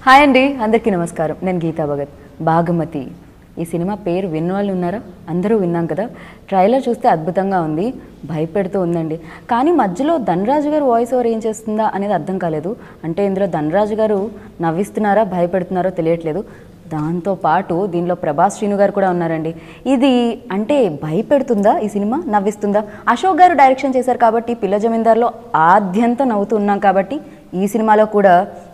Hi అండి, అందరికీ నమస్కారం. నేను గీతా భగత్. భాగమతి ఈ సినిమా పేరు విన్న వాళ్ళు ఉన్నారా? అందరూ విన్నాం కదా. ట్రైలర్ చూస్తే అద్భుతంగా ఉంది, భయపెడుతూ ఉందండి. కానీ మధ్యలో ధనరాజు గారు వాయిస్ ఓవర్ ఏం చేస్తుందా అనేది అర్థం కాలేదు. అంటే ఇందులో ధనరాజు గారు నవ్విస్తున్నారా భయపెడుతున్నారో తెలియట్లేదు. దాంతోపాటు దీనిలో ప్రభాస్ శ్రీను గారు కూడా ఉన్నారండి. ఇది అంటే భయపెడుతుందా ఈ సినిమా, నవ్విస్తుందా? అశోక్ గారు డైరెక్షన్ చేశారు కాబట్టి పిల్ల జమీందార్లో ఆద్యంతం నవ్వుతూ ఉన్నాం కాబట్టి ఈ సినిమాలో కూడా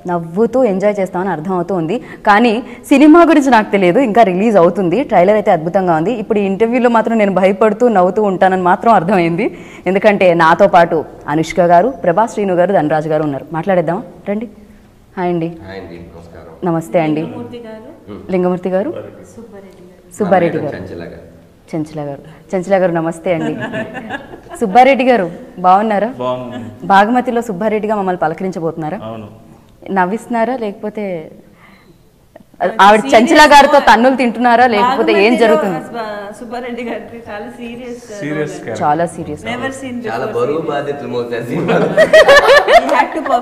నవ్వుతూ ఎంజాయ్ చేస్తామని అర్థమవుతూ ఉంది. కానీ సినిమా గురించి నాకు తెలియదు, ఇంకా రిలీజ్ అవుతుంది. ట్రైలర్ అయితే అద్భుతంగా ఉంది. ఇప్పుడు ఈ ఇంటర్వ్యూలో మాత్రం నేను భయపడుతూ నవ్వుతూ ఉంటానని మాత్రం అర్థమైంది. ఎందుకంటే నాతో పాటు అనుష్క గారు, ప్రభాస్ శ్రీను గారు, ధనరాజు గారు ఉన్నారు. మాట్లాడేద్దాం రండి. హాయ్ అండి. నమస్తే అండి. లింగమూర్తి గారు, సుబ్బారెడ్డి గారు, చెంచల గారు నమస్తే అండి. సుబ్బారెడ్డి గారు బాగున్నారా? భాగమతిలో సుబ్బారెడ్డిగా మమ్మల్ని పలకరించబోతున్నారా? నవ్విస్తున్నారా లేకపోతే ఆవిడ చెంచల గారితో తన్నులు తింటున్నారా లేకపోతే ఏం జరుగుతుంది? సుబ్బారెడ్డి గారి చాలా సీరియస్, చాలా బరువు బాధ్యతలు మోస్తారు.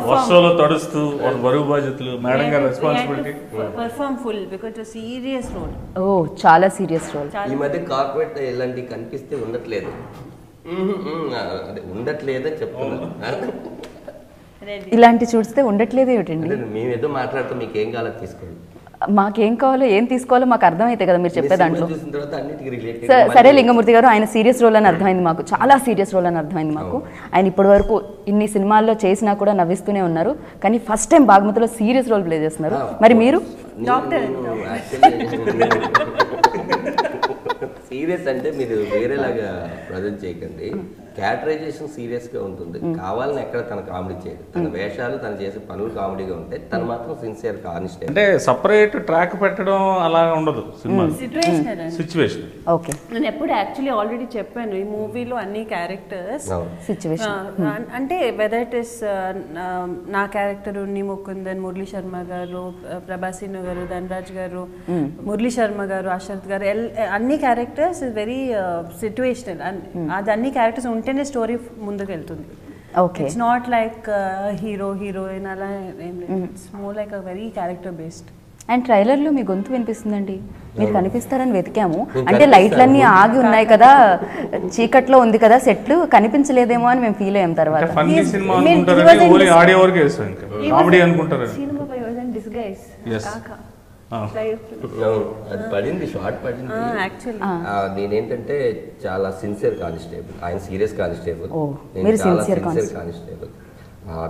వర్షంలో తడుస్తూ బరువు బాధ్యతలు, మేడం గారి responsibility, perform full because serious role. ఓ చాలా సీరియస్ రోల్. ఈ మధ్య కార్పొరేట్ ఇలాంటివి కనిపిస్తే ఉండట్లేదు ఉండట్లేదని చెప్తున్నారు. ఇలాంటి చూస్తే ఉండట్లేదు ఏమిటండి? మేము ఏదో మాట్లాడుతూ మీకు ఏం కావాలో తీసుకోండి. మాకేం కావాలో ఏం తీసుకోవాలో మాకు అర్థమైతే కదా మీరు చెప్పే దాంట్లో. చూసిన సరే లింగమూర్తి గారు, ఆయన సీరియస్ రోల్ అని అర్థమైంది మాకు, చాలా సీరియస్ రోల్ అని అర్థమైంది మాకు. ఆయన ఇప్పటి వరకు ఇన్ని సినిమాల్లో చేసినా కూడా నవ్విస్తూనే ఉన్నారు, కానీ ఫస్ట్ టైం భాగమతిలో సీరియస్ రోల్ ప్లే చేస్తున్నారు. మరి మీరు సీరియస్ అంటే మీరు వేరేలాగా ప్రజెంట్ చేయకండి. క్యారెక్టరైజేషన్ సీరియస్ గా ఉంటుంది. కావాలని ఎక్కడ తన కామెడీ చేయదు. తన వేషాలు తను చేసే పనులు కామెడీగా ఉంటాయి. తను మాత్రం సిన్సియర్ కానిస్ట్. అంటే సపరేట్ ట్రాక్ పెట్టడం అలా ఉండదు సినిమా, సిచ్యువేషన్. ఓకే, నేను ఎప్పుడు యాక్చువల్లీ ఆల్రెడీ చెప్పాను, ఈ మూవీలో అన్ని క్యారెక్టర్స్ సిచ్యువేషన్ అంటే వెదర్ ఇట్ ఇస్ నా క్యారెక్టర్ ఉన్ని ముకుందన్, మురళీ శర్మ గారు, ప్రభాస్ గారు, ధనరాజ్ గారు, మురళీ శర్మ గారు, అశరత్ గారు, అన్ని క్యారెక్టర్స్ ఇస్ వెరీ సిచ్యువేషనల్. అది అన్ని క్యారెక్టర్స్ ఉంటేనే స్టోరీ ముందుకు వెళ్తుంది. It's not like hero heroine అలా ఏం లేదు. It's more like a very character based. And ట్రైలర్లో మీ గొంతు వినిపిస్తుందండి, మీరు కనిపిస్తారని వెతికాము. అంటే లైట్లన్నీ ఆగి ఉన్నాయి కదా, చీకట్లో ఉంది కదా సెట్లు, కనిపించలేదేమో అని మేము ఫీల్ అయ్యాం. తర్వాత అది పడింది, షార్ట్ పడింది. నేనేంటంటే చాలా సిన్సియర్ కానిస్టేబుల్, ఆయన సీరియస్ కానిస్టేబుల్, నేను చాలా సిన్సియర్ కానిస్టేబుల్.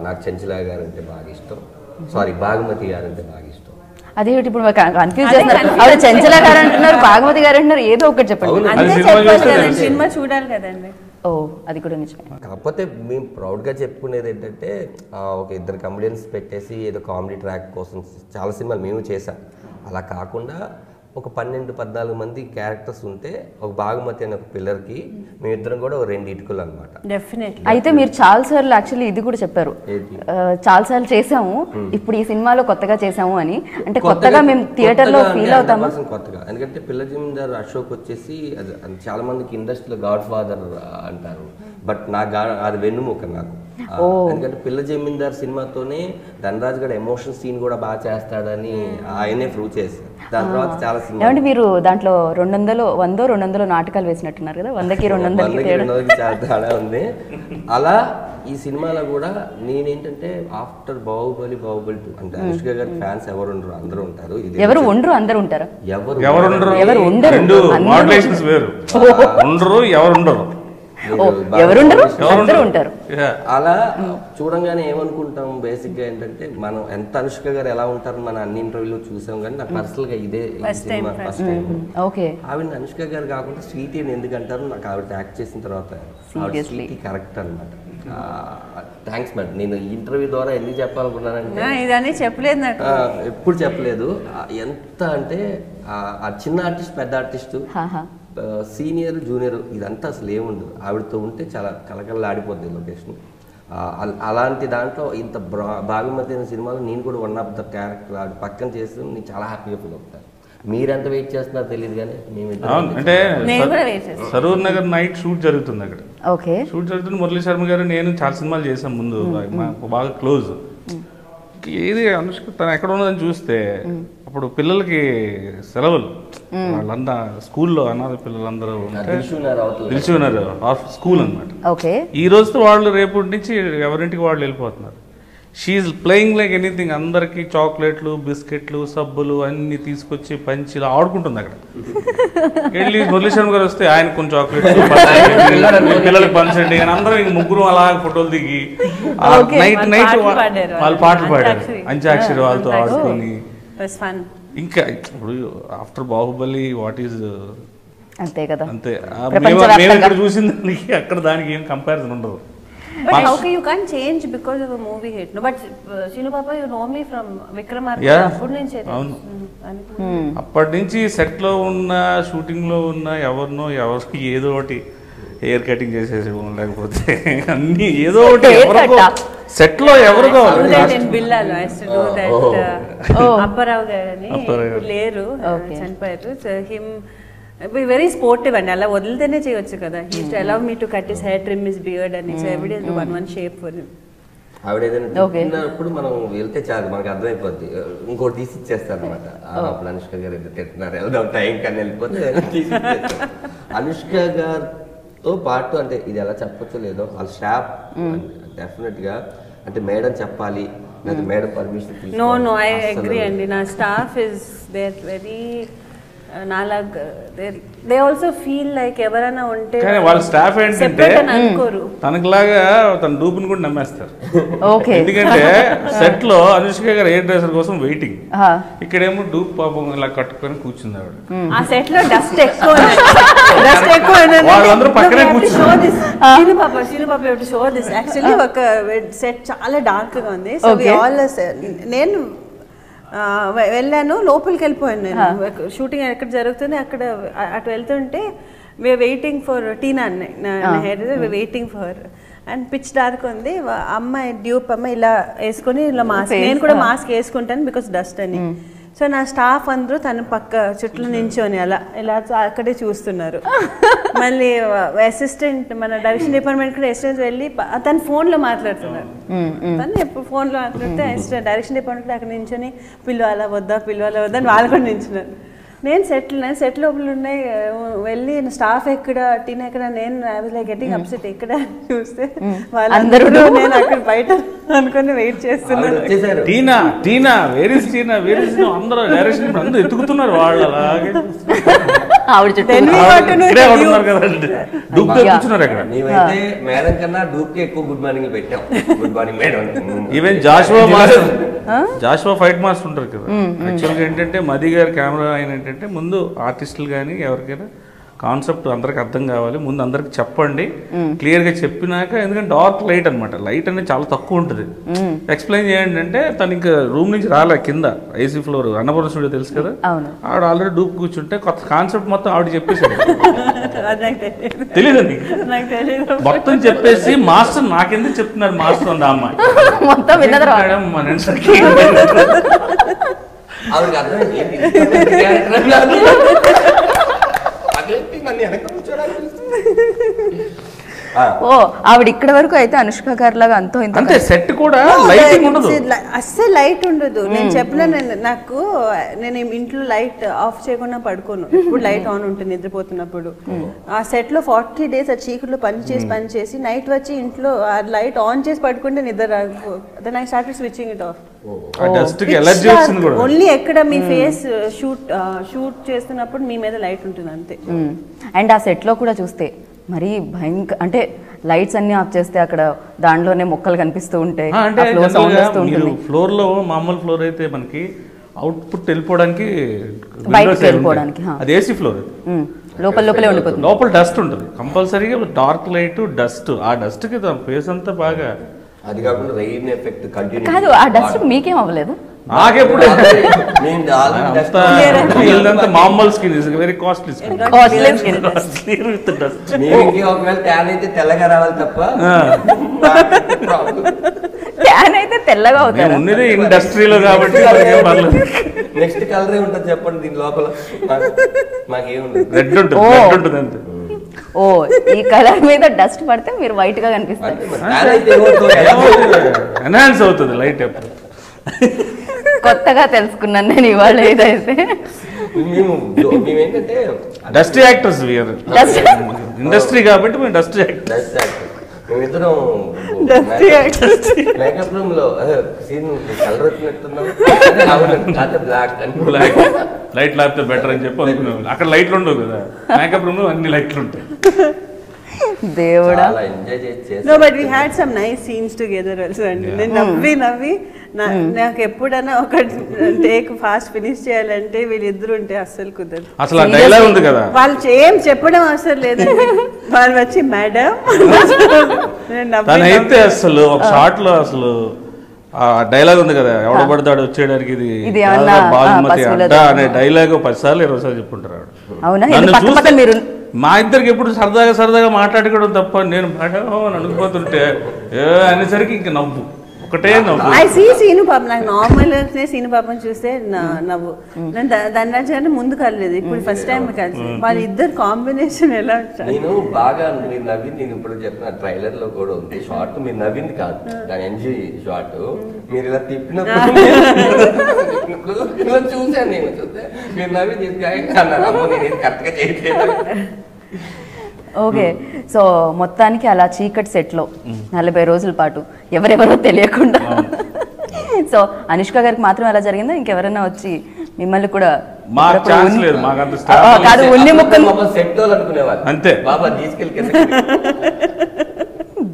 నాకు చెంచల గారు అంటే బాగా ఇష్టం, సారీ భాగమతి గారు అంటే బాగా ఇష్టం. అదే ఇప్పుడు కన్ఫ్యూజ్ చేస్తున్నారు. ఆవిడ చెంచల గారు అంటున్నారు, భాగమతి గారు అంటున్నారు, ఏదో ఒకటి చెప్పండి. సినిమా చూడాలి కదండి. ఓ అది కూడా నిజమే. కాకపోతే మేము ప్రౌడ్గా చెప్పుకునేది ఏంటంటే ఒక ఇద్దరు కమెడియన్స్ పెట్టేసి ఏదో కామెడీ ట్రాక్ కోసం చాలా సినిమాలు మేము చేసాం. అలా కాకుండా ఒక 12-14 మంది క్యారెక్టర్స్ ఉంటే ఒక భాగమతి అనే ఒక పిల్లర్కి మేమిద్దరం కూడా ఒక 2 ఇటుకలు అనమాట. అయితే మీరు చాలా సార్లు యాక్చువల్లీ ఇది కూడా చెప్పారు, చాలా సార్లు చేసాము, ఇప్పుడు ఈ సినిమాలో కొత్తగా చేసాము అని. అంటే కొత్తగా మేము థియేటర్లో ఫీల్ అవుతాము కొత్తగా. ఎందుకంటే పిల్ల జమీందార్ అశోక్ వచ్చేసి చాలా మందికి ఇండస్ట్రీలో గాడ్ ఫాదర్ అంటారు, బట్ అది వెన్నుముక నాకు. ఎందుకంటే పిల్ల జమీందార్ సినిమాతోనే ధనరాజ్ గడ ఎమోషన్ సీన్ కూడా బాగా చేస్తాడని ఆయనే ప్రూవ్ చేశారు. దాని తర్వాత చాలా సినిమా మీరు దాంట్లో 100-200 నాటకాలు వేసినట్టున్నారు కదా, 100కి 200 చాలా తేడా ఉంది. అలా ఈ సినిమాలో కూడా నేనేంటంటే ఆఫ్టర్ బాహుబలి 2 అంటే అనుష్క గారి ఫ్యాన్స్ ఎవరు ఉండరు, అందరూ ఉంటారు. ఎవరు ఉండరు, అందరూ ఉంటారు. ఎవరు ఉంటారు. అలా చూడంగానే ఏమనుకుంటాం బేసిక్ గా ఏంటంటే మనం ఎంత అనుష్క గారు ఎలా ఉంటారు మన అన్ని ఇంటర్వ్యూలో చూసాం, కానీ నాకు పర్సనల్ గా ఇదే సినిమా ఫస్ట్ టైం. ఆవిడ అనుష్క గారు కాకుండా స్వీటీ అని ఎందుకంటారు, నాకు ఆవిడ యాక్ట్ చేసిన తర్వాత స్వీటీ కరెక్ట్ అనమాట. Thanks madam. నేను ఇంటర్వ్యూ ద్వారా ఎందుకు చెప్పాలనుకున్నానంటే చెప్పలేదు, ఎప్పుడు చెప్పలేదు. ఎంత అంటే ఆ చిన్న ఆర్టిస్ట్ పెద్ద ఆర్టిస్టు, సీనియర్ జూనియర్ ఇదంతా అసలు ఏముండదు. ఆవిడతో ఉంటే చాలా కలకలలాడిపోద్ది లొకేషన్. అలాంటి దాంట్లో ఇంత భాగమతి అనే సినిమాలో నేను కూడా వన్ ఆఫ్ ద క్యారెక్టర్ ఆవిడ పక్కన చేసి నేను చాలా హ్యాపీగా ఫీల్ అవుతాను. మీరెంత వెయిట్ చేస్తున్నారో తెలియదు కానీ అంటే సరూర్ నగర్ నైట్ షూట్ జరుగుతుంది అక్కడ. షూట్ జరుగుతుంది. మురళీ శర్మ గారు నేను చాలా సినిమాలు చేసాం ముందు, బాగా క్లోజ్. ఏది అనుష్క తను ఎక్కడ ఉన్నదని చూస్తే అప్పుడు పిల్లలకి సెలవులు వాళ్ళంతా స్కూల్లో అనాథ పిల్లలందరూ నిలిచిన్నారు స్కూల్ అనమాట. ఈ రోజుతో వాళ్ళు రేపటి నుంచి ఎవరింటికి వాళ్ళు వెళ్ళిపోతున్నారు. She's playing like anything. అందరికి చాక్లెట్లు, బిస్కెట్లు, సబ్బులు అన్ని తీసుకొచ్చి పంచి ఇలా ఆడుకుంటుంది అక్కడ. వెళ్ళి మురళీ శర్మ గారు వస్తే ఆయన కొన్ని చాక్లెట్లు పిల్లలకి పంచండి అని అందరం ఇంక ముగ్గురు అలా ఫోటోలు దిగి నైట్ వాళ్ళు పాటలు పాడారు. అంత్యాక్షరి వాళ్ళతో ఆడుకొని ఇంకా ఇప్పుడు ఆఫ్టర్ బాహుబలి వాట్ ఈజ్ అంతే కదా, అంతే. మేము ఇక్కడ చూసిన దానికి అక్కడ దానికి ఏం కంపారిజన్ ఉండదు. But how can you can't change because of a movie hit? No, but Shinu Papa, you know me from Vikramarka. అప్పటి నుంచి అప్పటి నుంచి సెట్ లో ఉన్న షూటింగ్ లో ఉన్న ఎవరినో ఏదో ఒకటి హెయిర్ కటింగ్ చేసేసి లేకపోతే అన్ని ఏదో ఒకటి సెట్ లో ఎవరికో బిల్లాలు అప్పారావు గారని లేరు, చనిపోయారు. హిమ్ వెరీ స్పోర్టివ్ అండి, అలా వదిలితేనే చేయొచ్చు కదా. He allow me to cut his hair, trim his beard అని. So every day do one shape for him. ఆవిడ ఏదైనా తిట్టినప్పుడు మనం వెళ్తే చాలు, మనకు అర్థమైపోద్ది. ఇంకోటి తీసి ఇచ్చేస్తారు అనమాట. అప్పుడు అనుష్క గారు ఎందుకు తింటున్నారు, వెళ్దాం టైం కన్నా వెళ్ళిపోతే తీసి ఇచ్చేస్తారు. అనుష్క గారితో పాటు అంటే ఇది ఎలా చెప్పచ్చో లేదో వాళ్ళ స్టాఫ్ డెఫినెట్ గా అంటే మేడం చెప్పాలి, లేదా madam permission. No I agree అండి. నా స్టాఫ్ ఇస్ దేర్ వెరీ నాలాగ్ దే ఆల్సో ఫీల్ లైక్ ఎవరైనా ఉంటే వాళ్ళ స్టాఫ్ ఏంటంటే తనకులాగా తన డూపుని కూడా నమ్మేస్తారు. ఎందుకంటే సెట్ లో అనుష్క గారు హెయిర్ డ్రెస్సర్ కోసం వెయిటింగ్, ఇక్కడేమో డూప్ పాపం ఇలా కట్టుకొని కూర్చుంది ఆవిడ. ఆ సెట్ లో డస్ట్ ఎక్కువ వాళ్ళందరూ పక్కనే కూర్చున్నారు. శీను పాప షో దిస్ యాక్చువల్లీ ఒక సెట్ చాలా డార్క్ గా ఉంది. సో నేను వెళ్ళాను, లోపలికి వెళ్ళిపోయాను. నేను షూటింగ్ ఎక్కడ జరుగుతుంది అక్కడ అటు వెళ్తుంటే we are waiting for Tina, hair waiting for and pitch dark ఉంది. అమ్మాయి డ్యూప్ అమ్మాయి ఇలా వేసుకొని ఇలా మాస్క్, నేను కూడా మాస్క్ వేసుకుంటాను బికాస్ డస్ట్ అని. సో నా స్టాఫ్ అందరూ తన పక్క చుట్టూ నించొని అలా ఇలా అక్కడే చూస్తున్నారు. మళ్ళీ అసిస్టెంట్ మన డైరెక్షన్ డిపార్ట్మెంట్ కూడా అసిస్టెంట్ వెళ్ళి తను ఫోన్లో మాట్లాడుతున్నారు. తను ఎప్పుడు ఫోన్లో మాట్లాడితే అసిస్టెంట్ డైరెక్షన్ డిపార్ట్మెంట్ అక్కడ నించొని పిలవాలా వద్దా అని వాళ్ళు కూడా నించున్నారు. నేను సెట్ లోపల ఉన్నాయి, వెళ్ళి స్టాఫ్ ఎక్కడ, టీనా ఎక్కడ, నేను లైక్ గెటింగ్ అప్సెట్ ఎక్కడ చూస్తే వాళ్ళందరూ నేను అక్కడ బయట అనుకుని వెయిట్ చేస్తున్నాను. అందరూ ఎత్తుకుతున్నారు వాళ్ళు అలాగే. మేడం కన్నా డూప్ కి ఎక్కువ గుడ్ మార్నింగ్ పెట్టాం. Good morning madam. Even Joshua fight master ఉంటారు కదా, యాక్చువల్గా ఏంటంటే మది గారి కెమెరా ఆయన ఏంటంటే ముందు ఆర్టిస్టులు కానీ ఎవరికైనా కాన్సెప్ట్ అందరికి అర్థం కావాలి, ముందు అందరికి చెప్పండి, క్లియర్గా చెప్పినాక. ఎందుకంటే డార్క్ లైట్ అనమాట, లైట్ అనేది చాలా తక్కువ ఉంటుంది, ఎక్స్ప్లెయిన్ చేయండి అంటే తను ఇంకా రూమ్ నుంచి రాలే, కింద ఐసీ ఫ్లోర్ అన్నపూర్ణ స్టూడియో తెలుసు కదా, ఆవిడ ఆల్రెడీ డూప్ కూర్చుంటే కొత్త కాన్సెప్ట్ మొత్తం ఆవిడ చెప్పేసాడు. తెలీదు మొత్తం చెప్పేసి మాస్టర్ నాకెందుకు చెప్తున్నారు మాస్టర్ అంది అమ్మాయి. ఓ ఆవిడ ఇక్కడ వరకు అయితే అనుష్క గారి లాగా అంతో ఇంత సెట్ కూడా లైటింగ్ ఉండదు, అస్సలు లైట్ ఉండదు. నేను చెప్పిన నాకు నేను ఇంట్లో లైట్ ఆఫ్ చేయకుండా పడుకోను, ఇప్పుడు లైట్ ఆన్ ఉంటుంది నిద్రపోతున్నప్పుడు. ఆ సెట్ లో 40 days ఆ చీకట్లో పని చేసి నైట్ వచ్చి ఇంట్లో ఆ లైట్ ఆన్ చేసి పడుకుంటే నిద్ర రాదు. Then I started switching it off. Only ఎక్కడ మీ ఫేస్ షూట్ చేస్తున్నప్పుడు మీ మీద లైట్ ఉంటుంది అంతే. అండ్ ఆ సెట్ లో కూడా చూస్తే మరి భయంకర, అంటే లైట్స్ అన్ని ఆఫ్ చేస్తే అక్కడ దాంట్లోనే మొక్కలు కనిపిస్తూ ఉంటాయి, ఫ్లోర్ లో మామూలు ఫ్లోర్ అయితే మనకి అవుట్పుట్ వెళ్ళిపోవడానికి అది ఏసీ ఫ్లోర్, లోపలే ఉండిపోతుంది, లోపల డస్ట్ ఉంటుంది కంపల్సరీగా, డార్క్ లైట్ డస్ట్, ఆ డస్ట్ కి ఫేస్ అంతా బాగా. అది కాకుండా రెయిన్ ఎఫెక్ట్ కంటిన్యూ కాదు, ఆ డస్ట్ మీకేం అవ్వలేదు? నాకెప్పుడు మామూలు skin is very costly skin, ఒకవేళ ట్యాన్ అయితే తెల్లగా రావాలి తప్ప ట్యాన్ అయితే తెల్లగా అవుతుంది. ఉన్నది ఇండస్ట్రీలో కాబట్టి నెక్స్ట్ కలరే ఉంటుంది చెప్పండి దీని లోపల, మాకేముంది రెడ్ ఉంటుంది అంతే. ఓ ఈ కలర్ మీద డస్ట్ పడితే మీరు వైట్ గా కనిపిస్తారు, ఎన్హాన్స్ అవుతుంది లైట్ ఎప్పుడు. కొత్తగా తెలుసుకున్నాను నేను ఇవాళ ఏదైతే. మేమేంటంటే డస్టీ యాక్టర్స్ ఇండస్ట్రీ కాబట్టి మేము డస్టీ యాక్టర్స్. మేమిద్దరం మేకప్ రూమ్ లో సీన్ కలర్ వచ్చినట్టున్నాం, బ్లాక్ లైట్ లేకపోతే బెటర్ అని చెప్పి అనుకున్నాం. అక్కడ లైట్లు ఉండవు కదా, మేకప్ రూమ్ లో అన్ని లైట్లు ఉంటాయి. దేవుడా. No, but we had some nice scenes together also అండి. నేను నవ్వి నాకు ఎప్పుడైనా ఒక టేక్ ఫాస్ట్ ఫినిష్ చేయాలంటే వీళ్ళిద్దరు ఉంటే అస్సలు కుదరదు. అసలు ఆ డైలాగ్ ఉంది కదా, వాళ్ళు ఏం చెప్పడం అవసరం లేదండి, వాళ్ళు వచ్చి మేడం తనైతే అసలు ఒక షాట్ లో అసలు ఆ డైలాగ్ ఉంది కదా, ఎవడ పడతాడు వచ్చేయడానికి ఇది బాగుమతి అడ్డ అనే డైలాగ్ 10 సార్లు 20 సార్లు చెప్పుకుంటారు. మా ఇద్దరికి ఎప్పుడు సరదాగా మాట్లాడుకోవడం తప్ప, నేను అనుకుపోతుంటే అనేసరికి ఇంక నవ్వు ఒకటే నవ్వు. సీను పాప నాకు నార్మల్ సీను పాపని చూస్తే నవ్వు. నేను ధనరాజ్ గారిని ముందు కలలేదు, ఇప్పుడు ఫస్ట్ టైం కలిసి వాళ్ళ ఇద్దరు కాంబినేషన్ ఎలా నేను బాగా మీరు నవ్వింది. నేను ఇప్పుడు చెప్పిన ట్రైలర్ లో కూడా ఉంది షార్ట్, మీరు నవ్వింది కాదు దాని ఎంజాయ్ షార్ట్. మీరు ఇలా తిప్పినప్పుడు ఇలా చూసాను, నేను చూస్తే మీరు నవ్వి తీసుకున్నారు, అమ్మో నేను కరెక్ట్ గా చేయట్లేదు. ఓకే, సో మొత్తానికి అలా చీకటి సెట్లో 40 రోజుల పాటు ఎవరెవరో తెలియకుండా. సో అనుష్క గారికి మాత్రం అలా జరిగిందా, ఇంకెవరైనా వచ్చి మిమ్మల్ని కూడా కాదు ఉన్ని ముక్కలు అంతే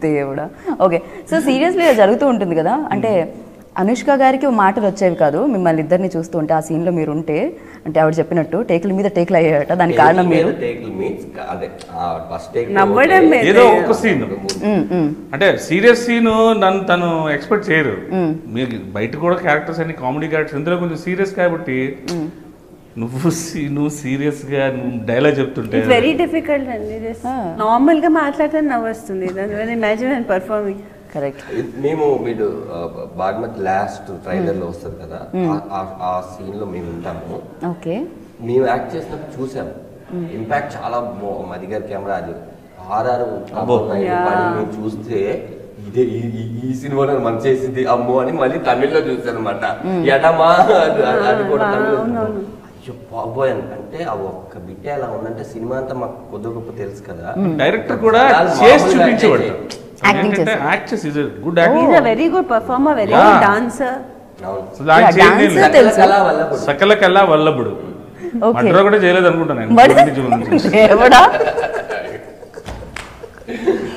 దేవుడా. ఓకే, సో సీరియస్లీ జరుగుతూ ఉంటుంది కదా, అంటే అనుష్క గారికి మాటలు వచ్చేవి కాదు మిమ్మల్ని ఇద్దరిని చూస్తూ ఉంటే, ఆ సీన్ లో మీరు ఉంటే, అంటే ఆవిడ చెప్పినట్టు టేకుల మీద టేకులు అయ్యాయట, దానికి కారణం మీరు ఏదో ఒక సీన్ అంటే సీరియస్ సీన్ నన్ను తను ఎక్స్పెక్ట్ చేయరు. మీరు బయట కూడా క్యారెక్టర్స్ అన్ని కామెడీ క్యారెక్టర్స్, ఇందులో కొంచెం సీరియస్ కాబట్టి నువ్వు సీరియస్ గా నువ్వు డైలాగ్ చెప్తుంటే వెరీ డిఫికల్ట్ అండి. నార్మల్ గా మాట్లాడితే నవ్వు వస్తుంది, ఇమాజిన్ అండ్ పర్ఫార్మింగ్. కరెక్ట్. మేము మీరు బాగ్మతి లాస్ట్ ట్రైలర్ లో వస్తుంది కదా, ఆ సీన్ లో మేము ఉంటాము. ఓకే, మేము యాక్ట్ చేసినప్పుడు చూసాము ఇంపాక్ట్ చాలా. మది గారి కెమెరా అది ఆర్ఆర్ మేము చూస్తే ఇదే ఈ సినిమాలో మనం చేసింది అమ్మో అని మళ్ళీ తమిళ్లో చూసాను అనమాట. ఎడమా అది కూడా తమిళ. అయ్యో బాబోయ్ అంటే ఆ ఒక్క బిట్టే అలా ఉందంటే సినిమా అంతా మాకు కొద్ది గొప్ప తెలుసు కదా. డైరెక్టర్ కూడా చేసి చూపించేవాడు. Very good performer, very good dancer. సకల కళా వల్లభుడు కూడా చేయలేదు అనుకుంటాను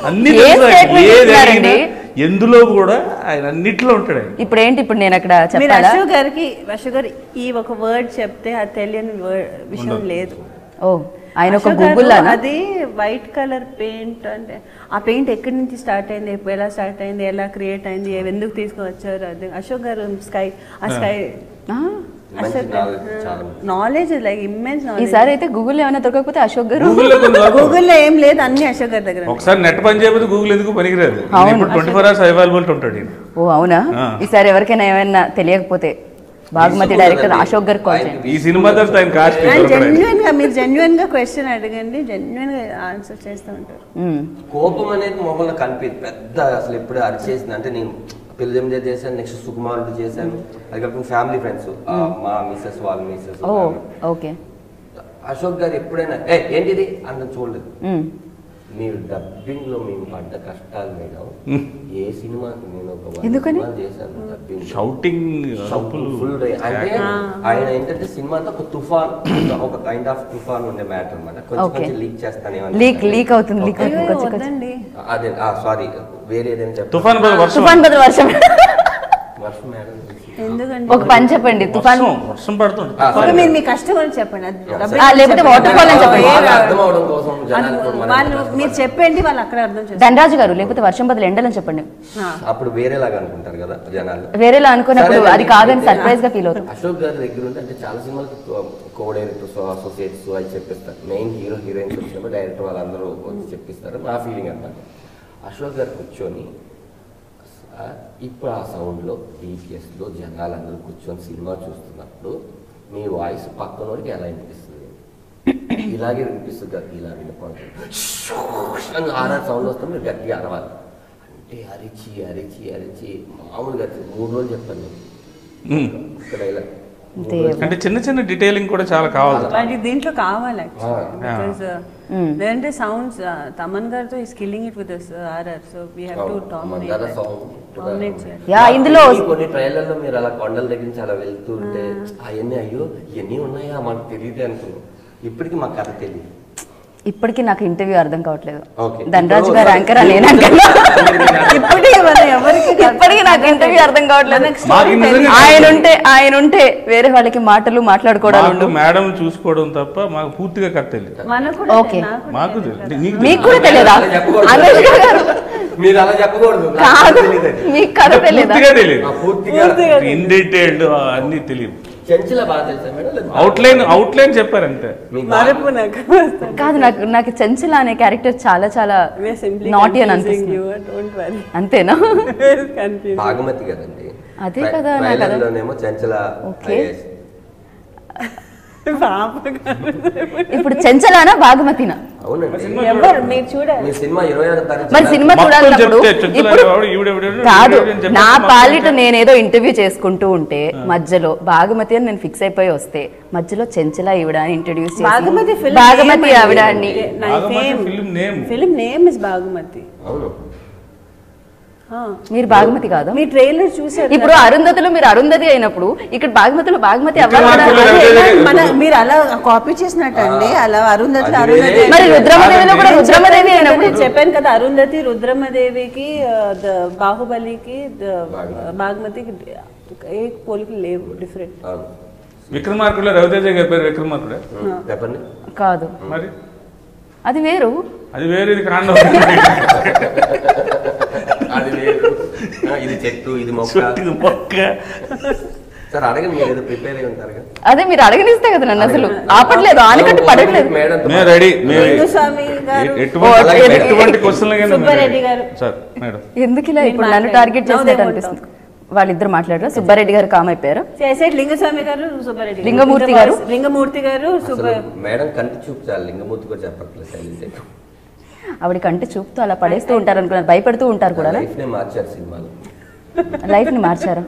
అన్ని ఎందులో కూడా ఆయన అన్నిట్లో ఉంటాడు. ఇప్పుడు ఏంటి, ఇప్పుడు నేను అక్కడ అశోక్ గారు ఈ ఒక వర్డ్ చెప్తే అది తెలియని విషయం లేదు. ఓ, ఆయన ఒక గూగుల్ అది వైట్ కలర్ పెయింట్, అంటే ఆ పెయింట్ ఎక్కడి నుంచి స్టార్ట్ అయింది, ఎలా స్టార్ట్ అయింది, ఎలా క్రియేట్ అయింది, ఎందుకు తీసుకువచ్చారు, అది Ashok garu sky knowledge like immense knowledge. ఈసారి అయితే గూగుల్ ఏమైనా దొరకకపోతే అశోక్ గారు, గూగుల్లో ఏం లేదు, అన్ని అశోక్ గారి దగ్గర. ఒకసారి నెట్ పని చేయకపోతే గూగుల్ ఎందుకు పనికిరాదు, 24 hours అవైలబుల్ ఉంటాడు. ఓ అవునా, ఈసారి ఎవరికైనా ఏమైనా తెలియకపోతే బాగ్మతి డైరెక్టర్ అశోక్ గారు కాల్ చేయండి. ఈ సినిమా జెన్యున్ గా మీరు జెన్యున్ గా క్వశ్చన్ అడగండి, జెన్యున్ గా ఆన్సర్ చేస్తూ ఉంటారు. కోపం అనేది మొహంలో కనిపించదు పెద్ద. అసలు ఎప్పుడు అరిచేసింది అంటే నేను పిల్లజం చేశాను, నెక్స్ట్ సుకుమారుడు చేశాను, అది కాకుండా ఫ్యామిలీ ఫ్రెండ్స్ మా మిస్సెస్ వాళ్ళ మిస్సెస్. ఓకే, అశోక్ గారు ఎప్పుడైనా ఏంటిది అన్న చూడలేదు. మీరు డబ్బింగ్ లో మేము పడ్డ కష్టాలు మేడం, ఏ సినిమాకి నేను ఒక సినిమా చేశాను డబ్బింగ్ షౌటింగ్ ఫుల్ డే. అంటే ఆయన ఏంటంటే సినిమా అంతా ఒక తుఫాన్, ఒక కైండ్ ఆఫ్ తుఫాన్ ఉండే మ్యాటర్ అనమాట. కొంచెం లీక్ చేస్తాను, లీక్ అవుతుంది. అదే సారీ, వేరే ఏదైనా చెప్పండి. తుఫాన్ బదులు వర్షం. వర్షం మేడం ఒక పని చెప్పండి, తుఫాన్ వర్షం పడుతుంది. మీరు మీ కష్టం అని చెప్పండి, లేకపోతే వాటర్ ఫాల్ అని చెప్పండి. వాళ్ళు మీరు చెప్పండి, వాళ్ళు అక్కడ అర్థం చేస్తారు. ధనరాజు గారు, లేకపోతే వర్షం బదులు ఎండలని చెప్పండి. అప్పుడు వేరేలాగా అనుకుంటారు కదా జనాలు, వేరేలా అనుకున్నప్పుడు అది కాదని సర్ప్రైజ్ గా ఫీల్ అవుతుంది. అశోక్ గారి దగ్గర ఉంటే అంటే చాలా సినిమాలకి కో డైరెక్టర్స్ అసోసియేట్స్ అవి చెప్పిస్తారు. మెయిన్ హీరో హీరోయిన్స్ వచ్చినప్పుడు డైరెక్టర్ వాళ్ళందరూ వచ్చి చెప్పిస్తారు. నా ఫీలింగ్ అనమాట. అశోక్ గారు కూర్చొని ఇప్పుడు ఆ సౌండ్లో డిపిఎస్లో జనాలందరూ కూర్చొని సినిమా చూస్తున్నప్పుడు మీ వాయిస్ పక్కనోడికి ఎలా వినిపిస్తుంది, ఇలాగే వినిపిస్తుంది కదా, ఇలా వినపడుతుంది. ఆర్ఆర్ సౌండ్ వస్తే మీరు గట్టిగా అరవాలి. అంటే అరిచి అరిచి అరిచి మామూలుగా 3 రోజులు చెప్పాను నేను. డైలాగ్. అంటే చిన్న చిన్న డీటెయిలింగ్ కూడా చాలా కావాలి. అది దీంట్లో కావాలి యాక్చువల్లీ. లేదంటే సౌండ్స్ తమన్ గారితో is killing it with RR. So we have to dominate. ఇందులో కొన్ని ట్రైలర్లో మీరు అలా కొండల దగ్గర నుంచి అలా వెళ్తూ ఉంటే అవన్నీ అయ్యో ఇవన్నీ ఉన్నాయా మాకు తెలియదు అనుకున్నాం. ఇప్పటికి మాకు కథ తెలియదు. ఇప్పటికీ నాకు ఇంటర్వ్యూ అర్థం కావట్లేదు. ధనరాజ్ గారు యాంకర్ అని నేను ఇప్పటికీ నాకు ఇంటర్వ్యూ అర్థం కావట్లేదు. ఆయన ఉంటే వేరే వాళ్ళకి మాటలు మాట్లాడుకోవడం మేడం చూసుకోవడం తప్ప మాకు పూర్తిగా కథ తెలియదు. ఓకే, మాకు మీకు కూడా తెలియదా? అనుష్క గారు మీరు అలా చెప్పకూడదు. కాదు, మీకు కథ తెలియదా? ఇన్ డీటెయిల్డ్ అన్ని తెలియదు. చెంచల బాగా తెలుసా మేడం? అవుట్లైన్ చెప్పారంతే. కాదు, నాకు చెంచల అనే క్యారెక్టర్ చాలా చాలా నాటి అని అనిపిస్తుంది. అంతేనా? భాగమతి కదండి. అదే కదా. చెంచల. ఇప్పుడు చెంచలానా భాగమతినా? మరి సినిమా చూడాలన్నప్పుడు కాదు, నా పాలిట నేనేదో ఇంటర్వ్యూ చేసుకుంటూ ఉంటే మధ్యలో భాగమతి అని నేను ఫిక్స్ అయిపోయి వస్తే మధ్యలో చెంచల ఈవిడ అని ఇంట్రడ్యూస్ చేసి భాగమతి ఆవిడ అని. Film name is Bhagamathi. మీరు బాగుమతి కాదు. మీ ట్రైలర్ చూసారు. ఇప్పుడు అరుంధతిలో మీరు అరుంధతి అయినప్పుడు ఇక్కడ బాగుమతిలో బాగుమతి అవ్వాలి. మీరు అలా కాపీ చేసినట్టండి. అలా అరుంధతిలో మరి రుద్రమదేవిలో కూడా రుద్రమదేవి అయినప్పుడు చెప్పాను కదా, అరుంధతి రుద్రమదేవికి బాహుబలికి బాగుమతికి ఏ పోలికలు లేవు, డిఫరెంట్. విక్రమార్కుడు రవితేజ గారి పేరు విక్రమార్కుడే కాదు, మరి అది వేరు. అది వేరు, ఇది కాండం. అది వేరు, ఇది చెట్టు, ఇది మొక్క. సార్ అడగండి, మీరు ఏదో ప్రిపేర్ అయి ఉంటారు కదా. అదే మీరు అడగనిస్తే కదా నన్ను, అసలు ఆపట్లేదు, ఆనకట్టు పడట్లేదు. మేము రెడీ. ఎటువంటి క్వశ్చన్ ఎందుకు ఇలా ఇప్పుడు నన్ను టార్గెట్ చేసినట్టు అనిపిస్తుంది. వాళ్ళిద్దరు మాట్లాడారు. సుబ్బారెడ్డి గారు కామ్ అయిపోయారు. లింగస్వామి గారు, లింగమూర్తి గారు. మేడం కంటి చూపు చాలు, లింగమూర్తి కూడా చెప్పట్లేదు. ఆవిడ కంటి చూపుతూ అలా పడేస్తూ ఉంటారు అనుకున్నారు, భయపెడుతూ ఉంటారు కూడా. మార్చారు సినిమాలో, లైఫ్ ని మార్చారా?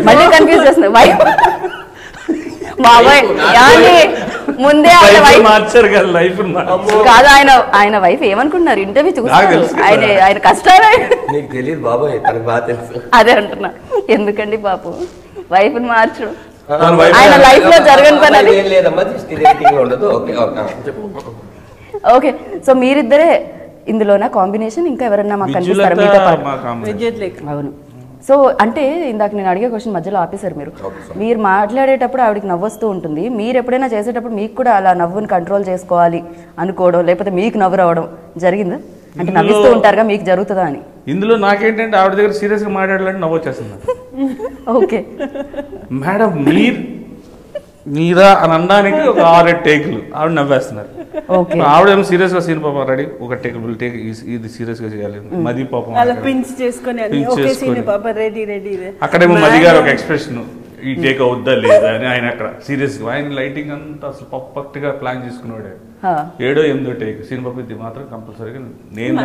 మళ్ళీ కన్ఫ్యూజ్ చేస్తున్నారు. ముందే కాదు, ఆయన వైఫ్ ఏమనుకున్నారు ఇంటర్వ్యూ చూస్తారు, ఆయన కష్టాలే తెలియదు బాబాయ్, తనకు బాగా తెలుసు. అదే అంటున్నా, ఎందుకండి పాపం వైఫ్ ని మార్చడం, ఆయన లైఫ్ లో జరగని పని అది. ఓకే, సో మీరిద్దరే ఇందులోనా కాంబినేషన్? ఇంకా ఎవరన్నా మాకు కనిపిస్తారా మీతో పాటు? అవును. సో అంటే ఇందాక నేను అడిగే క్వశ్చన్ మధ్యలో ఆపేశారు మీరు. మీరు మాట్లాడేటప్పుడు ఆవిడకి నవ్వొస్తూ ఉంటుంది, మీరు ఎప్పుడైనా చేసేటప్పుడు మీకు కూడా అలా నవ్వుని కంట్రోల్ చేసుకోవాలి అనుకోవడం, లేకపోతే మీకు నవ్వు రావడం జరిగిందా? అంటే నవ్విస్తూ ఉంటారుగా, మీకు జరుగుతుందా అని. ఇందులో నాకేంటంటే ఆవిడ దగ్గర సీరియస్ గా మాట్లాడాలంటే నవ్వు వచ్చేస్తుంది. ఓకే మేడం మీరా అని అనడానికి ఒక 6-7 టేకులు ఆవిడ నవ్వేస్తున్నారు. ఆవిడేమో సీరియస్ గా సీన్ పాపం రెడీ, ఒక టేక్ ఇది సీరియస్ గా చేయాలి, మది పాపం అక్కడేమో మది గారు ఒక ఎక్స్ప్రెషన్, ఈ టేక్ అవుద్దా లేదా అని ఆయన అక్కడ సీరియస్ గా, ఆయన లైటింగ్ అంతా అసలు పర్ఫెక్ట్ గా ప్లాన్ చేసుకున్నాడే. 7-8 టేక్ సీన్ పాపం ఇది మాత్రం కంపల్సరీగా నేను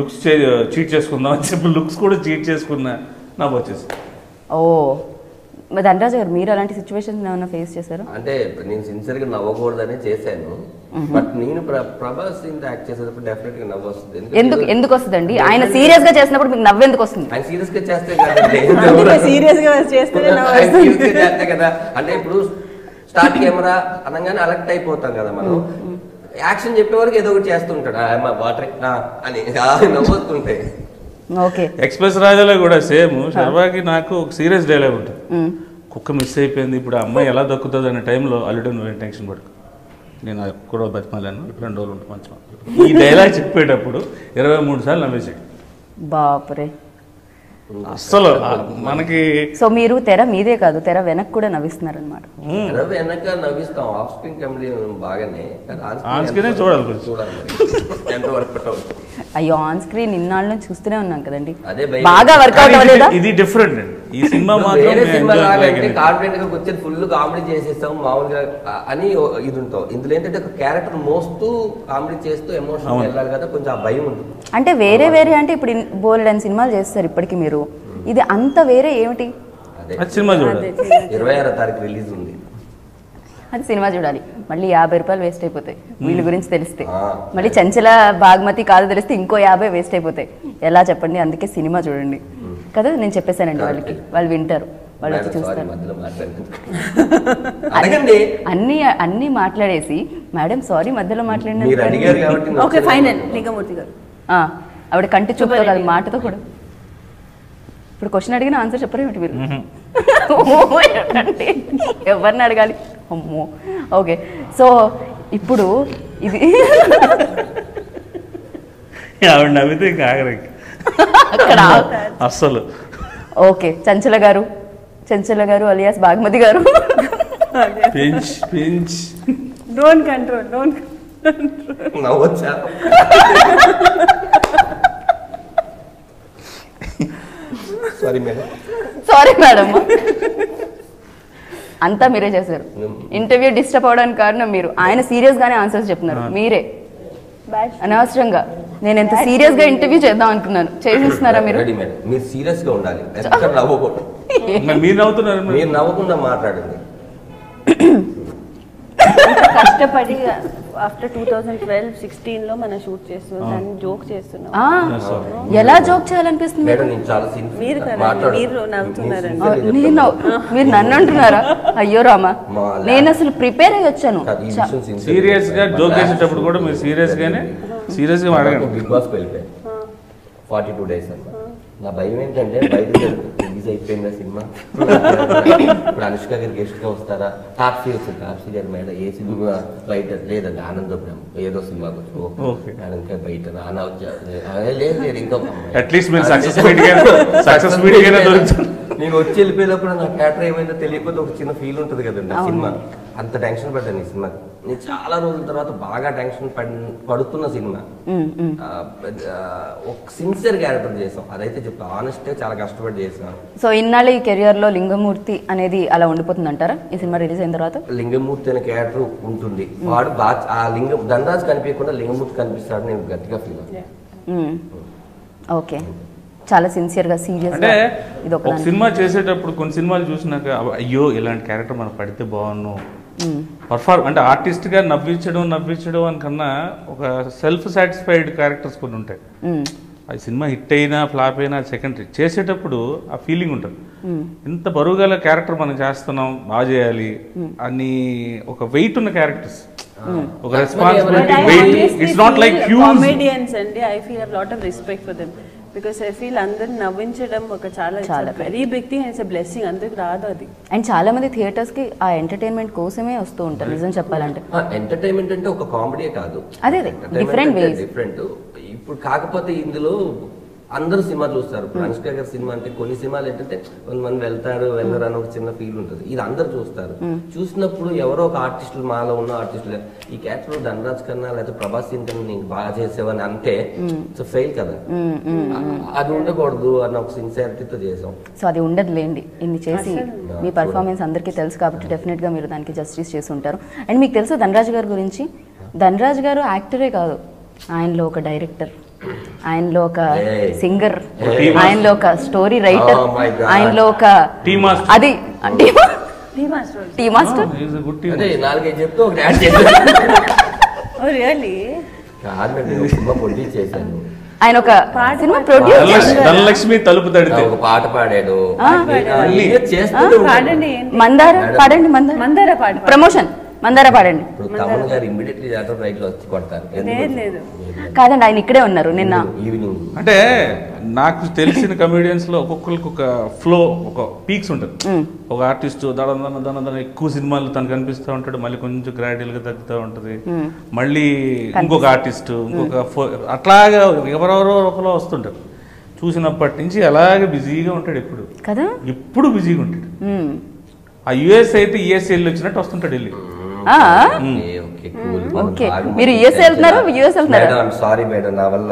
లుక్స్ చీట్ చేసుకుందాం అని చెప్పి లుక్స్ కూడా చీట్ చేసుకున్నా, నవ్వు వచ్చేసి. ఓ ధనరాజ్ గారు, మీరు అలాంటి సిచ్యువేషన్ ఏమైనా ఫేస్ చేశారు? అంటే నేను సిన్సియర్ గా నవ్వకూడదనే చేశాను, బట్ నేను ప్రభాస్ యాక్ట్ చేసేటప్పుడు డెఫినెట్ గా నవ్వు వస్తుంది. ఎందుకు వస్తుందండి? ఆయన సీరియస్ గా చేసినప్పుడు మీకు నవ్వు ఎందుకు వస్తుంది? ఆయన సీరియస్ గా చేస్తే కదా. అంటే ఇప్పుడు స్టార్ట్ కెమెరా అనగానే అలర్ట్ అయిపోతాం కదా మనం. యాక్షన్ చెప్పే వరకు ఏదో ఒకటి చేస్తుంటాడు, వాటర్ అని నవ్వుతుంటాయి. ఎక్స్ప్రెస్ రాజాలో కూడా సేమ్ శర్వాకి నాకు ఒక సీరియస్ డైలాగ్ ఉంటుంది, కుక్క మిస్ అయిపోయింది, ఇప్పుడు అమ్మాయి ఎలా దక్కుతుంది అనే టైంలో అల్లుడు నువ్వేం టెన్షన్ పడుకు, నేను కూడా బతిమాలను 2 రోజులు ఉంటుంది మంచి. ఈ డైలాగ్ చెప్పేటప్పుడు 23 సార్లు నవ్వేసాడు. బాపురే, అస్సలు మనకి. సో మీరు తెర మీదే కాదు, తెర వెనక్కి కూడా నవ్విస్తున్నారు అనమాట. వెనక నవ్విస్తాం, ఆఫ్ స్క్రీన్ కామెడీ బాగానే, ఆన్ స్క్రీనే చూడాలి. అయ్యో ఆన్ స్క్రీన్ ఇన్నాళ్ళ నుంచి చూస్తూనే ఉన్నాం కదండి, అదే భయం. బాగా వర్కౌట్ అవ్వలేదా? ఇది డిఫరెంట్ అండి ఈ సినిమా వేరే సినిమా మాత్రం కాన్ఫిడెంట్ గా వచ్చేది ఫుల్ కామెడీ చేసేస్తాం మామూలుగా అని ఇది ఉంటాం. ఇందులో ఏంటంటే ఒక క్యారెక్టర్ మోస్తూ కామెడీ చేస్తూ ఎమోషన్ వెళ్ళాలి కదా, కొంచెం ఆ భయం ఉంటుంది. అంటే వేరే వేరే అంటే ఇప్పుడు బోలెడని సినిమాలు చేస్తారు ఇప్పటికి మీరు, ఇది అంత వేరే ఏమిటి? అదే సినిమా చూడాలి. 26వ తారీఖు రిలీజ్ ఉంది. అది సినిమా చూడాలి. మళ్ళీ 50 రూపాయలు వేస్ట్ అయిపోతాయి వీళ్ళ గురించి తెలిస్తే. మళ్ళీ చంచల బాగ్మతి కాదు తెలిస్తే ఇంకో 50 వేస్ట్ అయిపోతాయి. ఎలా చెప్పండి? అందుకే సినిమా చూడండి కదా, నేను చెప్పేశానండి వాళ్ళకి, వాళ్ళు వింటారు, వాళ్ళు వచ్చి చూస్తారు. అన్ని మాట్లాడేసి మేడం సారీ మధ్యలో మాట్లాడిన ఓకే ఫైనల్ లింగమూర్తి గారు ఆవిడ కంటి చూపుతో కాదు మాటతో కూడా. ఇప్పుడు క్వశ్చన్ అడిగిన ఆన్సర్ చెప్పరేమిటి మీరు? ఎవరిని అడగాలి? అమ్మో. ఓకే, సో ఇప్పుడు ఇది ఆవిడ నవ్వితే ఇంకా ఆగరికి అస్సలు. ఓకే, చంచల గారు అలియాస్ బాగ్మతి గారు, డోంట్ కంట్రోల్ నవ్వొచ్చా? సారీ మేడం, అంతా మీరే చేశారు. ఇంటర్వ్యూ డిస్టర్బ్ అవడానికి కారణం మీరు. ఆయన సీరియస్ గానే ఆన్సర్స్ చెప్తున్నారు, మీరే అనవసరంగా. నేను ఎంత సీరియస్ గా ఇంటర్వ్యూ చేద్దాం అనుకున్నాను, చేసిస్తున్నారా మీరు? మీరు సీరియస్ గా ఉండాలి, నవ్వకూడదు. మీరు నవ్వకుండా మాట్లాడండి. కష్టపడి ఆఫ్టర్ 2012-16 లో మనం షూట్ చేస్తున్నాం, దాన్ని జోక్ చేస్తున్నాం. ఎలా జోక్ చేయాలనిపిస్తుంది? మీరు నవ్వుతున్నారండి. మీరు నన్ను అంటున్నారా? అయ్యో రామా, నేను అసలు ప్రిపేర్ అయ్యి వచ్చాను. సీరియస్ గా జోక్ చేసేటప్పుడు కూడా మీరు సీరియస్ గా అడగండి. బిగ్ బాస్ వెళ్ళిపోయాను 42 days అన్న. నా భయం ఏంటంటే బయట రిలీజ్ అయిపోయిందా సినిమా, ఇప్పుడు అనుష్క గారు గెస్ట్ గా వస్తారా, తాప్సీ వచ్చింది, తాప్సీ గారు మేడం ఏ సినిమా బయట లేదండి, ఆనందపురం ఏదో సినిమాకి వచ్చి ఇంకా బయట లేదు ఇంకా అట్లీస్ట్ మీరు సక్సెస్ దొరుకుతుంది. నేను వచ్చి వెళ్ళిపోయినప్పుడు నా క్యారెక్టర్ ఏమైందో తెలియకపోతే ఒక చిన్న ఫీల్ ఉంటుంది కదండి. ఆ సినిమా అంత టెన్షన్ పడ్డాను ఈ సినిమాకి. నేను చాలా రోజుల తర్వాత బాగా టెన్షన్ పడుతున్న సినిమా. ఒక సిన్సియర్ క్యారెక్టర్ చేసాం, అదైతే చెప్తా ఆనెస్ట్ గా చాలా కష్టపడి చేసాం. సో ఇన్నాళ్ళు ఈ కెరియర్ లో లింగమూర్తి అనేది అలా ఉండిపోతుంది అంటారా ఈ సినిమా రిలీజ్ అయిన తర్వాత? లింగమూర్తి అనే క్యారెక్టర్ ఉంటుంది, వాడు బాగా ఆ ధనరాజ్ కనిపించకుండా లింగమూర్తి కనిపిస్తాడు, నేను గట్టిగా ఫీల్ అవుతాను. ఓకే, చాలా సిన్సియర్ గా సీరియస్ అంటే ఒక సినిమా చేసేటప్పుడు కొన్ని సినిమాలు చూసినాక అయ్యో ఇలాంటి క్యారెక్టర్ మనం పడితే బాగున్ను అంటే ఆర్టిస్ట్ గా నవ్వించడం అని కన్నా ఒక సెల్ఫ్ సాటిస్ఫైడ్ క్యారెక్టర్స్ కొన్ని ఉంటాయి. ఆ సినిమా హిట్ అయినా ఫ్లాప్ అయినా సెకండరీ, చేసేటప్పుడు ఆ ఫీలింగ్ ఉంటుంది. ఇంత బరువు గల క్యారెక్టర్ మనం చేస్తున్నాం, బాగా చేయాలి అని ఒక వెయిట్ ఉన్న క్యారెక్టర్స్, ఒక responsibility weight. It's not like comedians అండి. I feel have lot of respect for them because I feel అందరిని నవ్వించడం ఒక చాలా very big thing, it's a blessing. అందరికి రాదు అది. అండ్ చాలా మంది థియేటర్స్ కి ఆ ఎంటర్టైన్మెంట్ కోసమే వస్తూ ఉంటారు నిజం చెప్పాలంటే. ఎంటర్టైన్మెంట్ అంటే ఒక కామెడీ కాదు, అదే డిఫరెంట్ వేస్. డిఫరెంట్. ఇప్పుడు కాకపోతే ఇందులో అందరూ సినిమా చూస్తారు. అనుష్క గారి సినిమా అంటే కొన్ని సినిమాలు ఏంటంటే కొంతమంది వెళ్తారు వెళ్ళరు అని ఒక చిన్న ఫీల్ ఉంటుంది. ఇది అందరు చూస్తారు. చూసినప్పుడు ఎవరో ఒక ఆర్టిస్టులు, మాలో ఉన్న ఆర్టిస్టులు ఈ క్యారెక్టర్ ధనరాజ్ కన్నా లేకపోతే ప్రభాస్ కన్నా నీకు బాగా చేసేవని అంటే ఫెయిల్ కదా, అది ఉండకూడదు అన్న ఒక సిన్సియారిటీతో చేసాం. సో అది ఉండదు లేండి, ఇన్ని చేసి మీ పర్ఫార్మెన్స్ అందరికీ తెలుసు కాబట్టి డెఫినెట్ గా మీరు దానికి జస్టిస్ చేసి ఉంటారు. అండ్ మీకు తెలుసు ధనరాజ్ గారి గురించి, ధనరాజ్ గారు యాక్టరే కాదు, ఆయనలో ఒక డైరెక్టర్, ఆయనలో ఒక సింగర్, ఆయనలో ఒక స్టోరీ రైటర్, ఆయనలో ఒక అది టీ మాస్టర్. ఆయన ఒక సినిమా ప్రొడ్యూస్, ధనలక్ష్మి తలుపు తడితే ఒక పాట పాడాడు, మందార పాడండి, మందార పాడు ప్రమోషన్, మందార పాడండి. కాదండి ఆయన ఇక్కడే ఉన్నారు నిన్న ఈవినింగ్. అంటే నాకు తెలిసిన కమెడియన్స్ లో ఒక్కొక్కరికి ఒక ఫ్లో, ఒక పీక్స్ ఉంటుంది. ఒక ఆర్టిస్ట్ దన ఎక్కువ సినిమాలు తను కనిపిస్తూ ఉంటాడు, మళ్ళీ కొంచెం గ్రాడ్యువల్ గా తగ్గుతూ ఉంటది, మళ్ళీ ఇంకొక ఆర్టిస్ట్ ఇంకొక అట్లాగా ఎవరెవరో ఒకలో వస్తుంటారు. చూసినప్పటి నుంచి అలాగే బిజీగా ఉంటాడు ఎప్పుడు కదా, ఎప్పుడు బిజీగా ఉంటాడు. ఆ యుఎస్ అయితే యుఎస్ వెళ్ళి వచ్చినట్టు వస్తుంటాడు వెళ్ళి. మీరు యుఎస్ వెళ్తున్నారు, యుఎస్ వెళ్తున్నారు. సారీ మేడం, నా వల్ల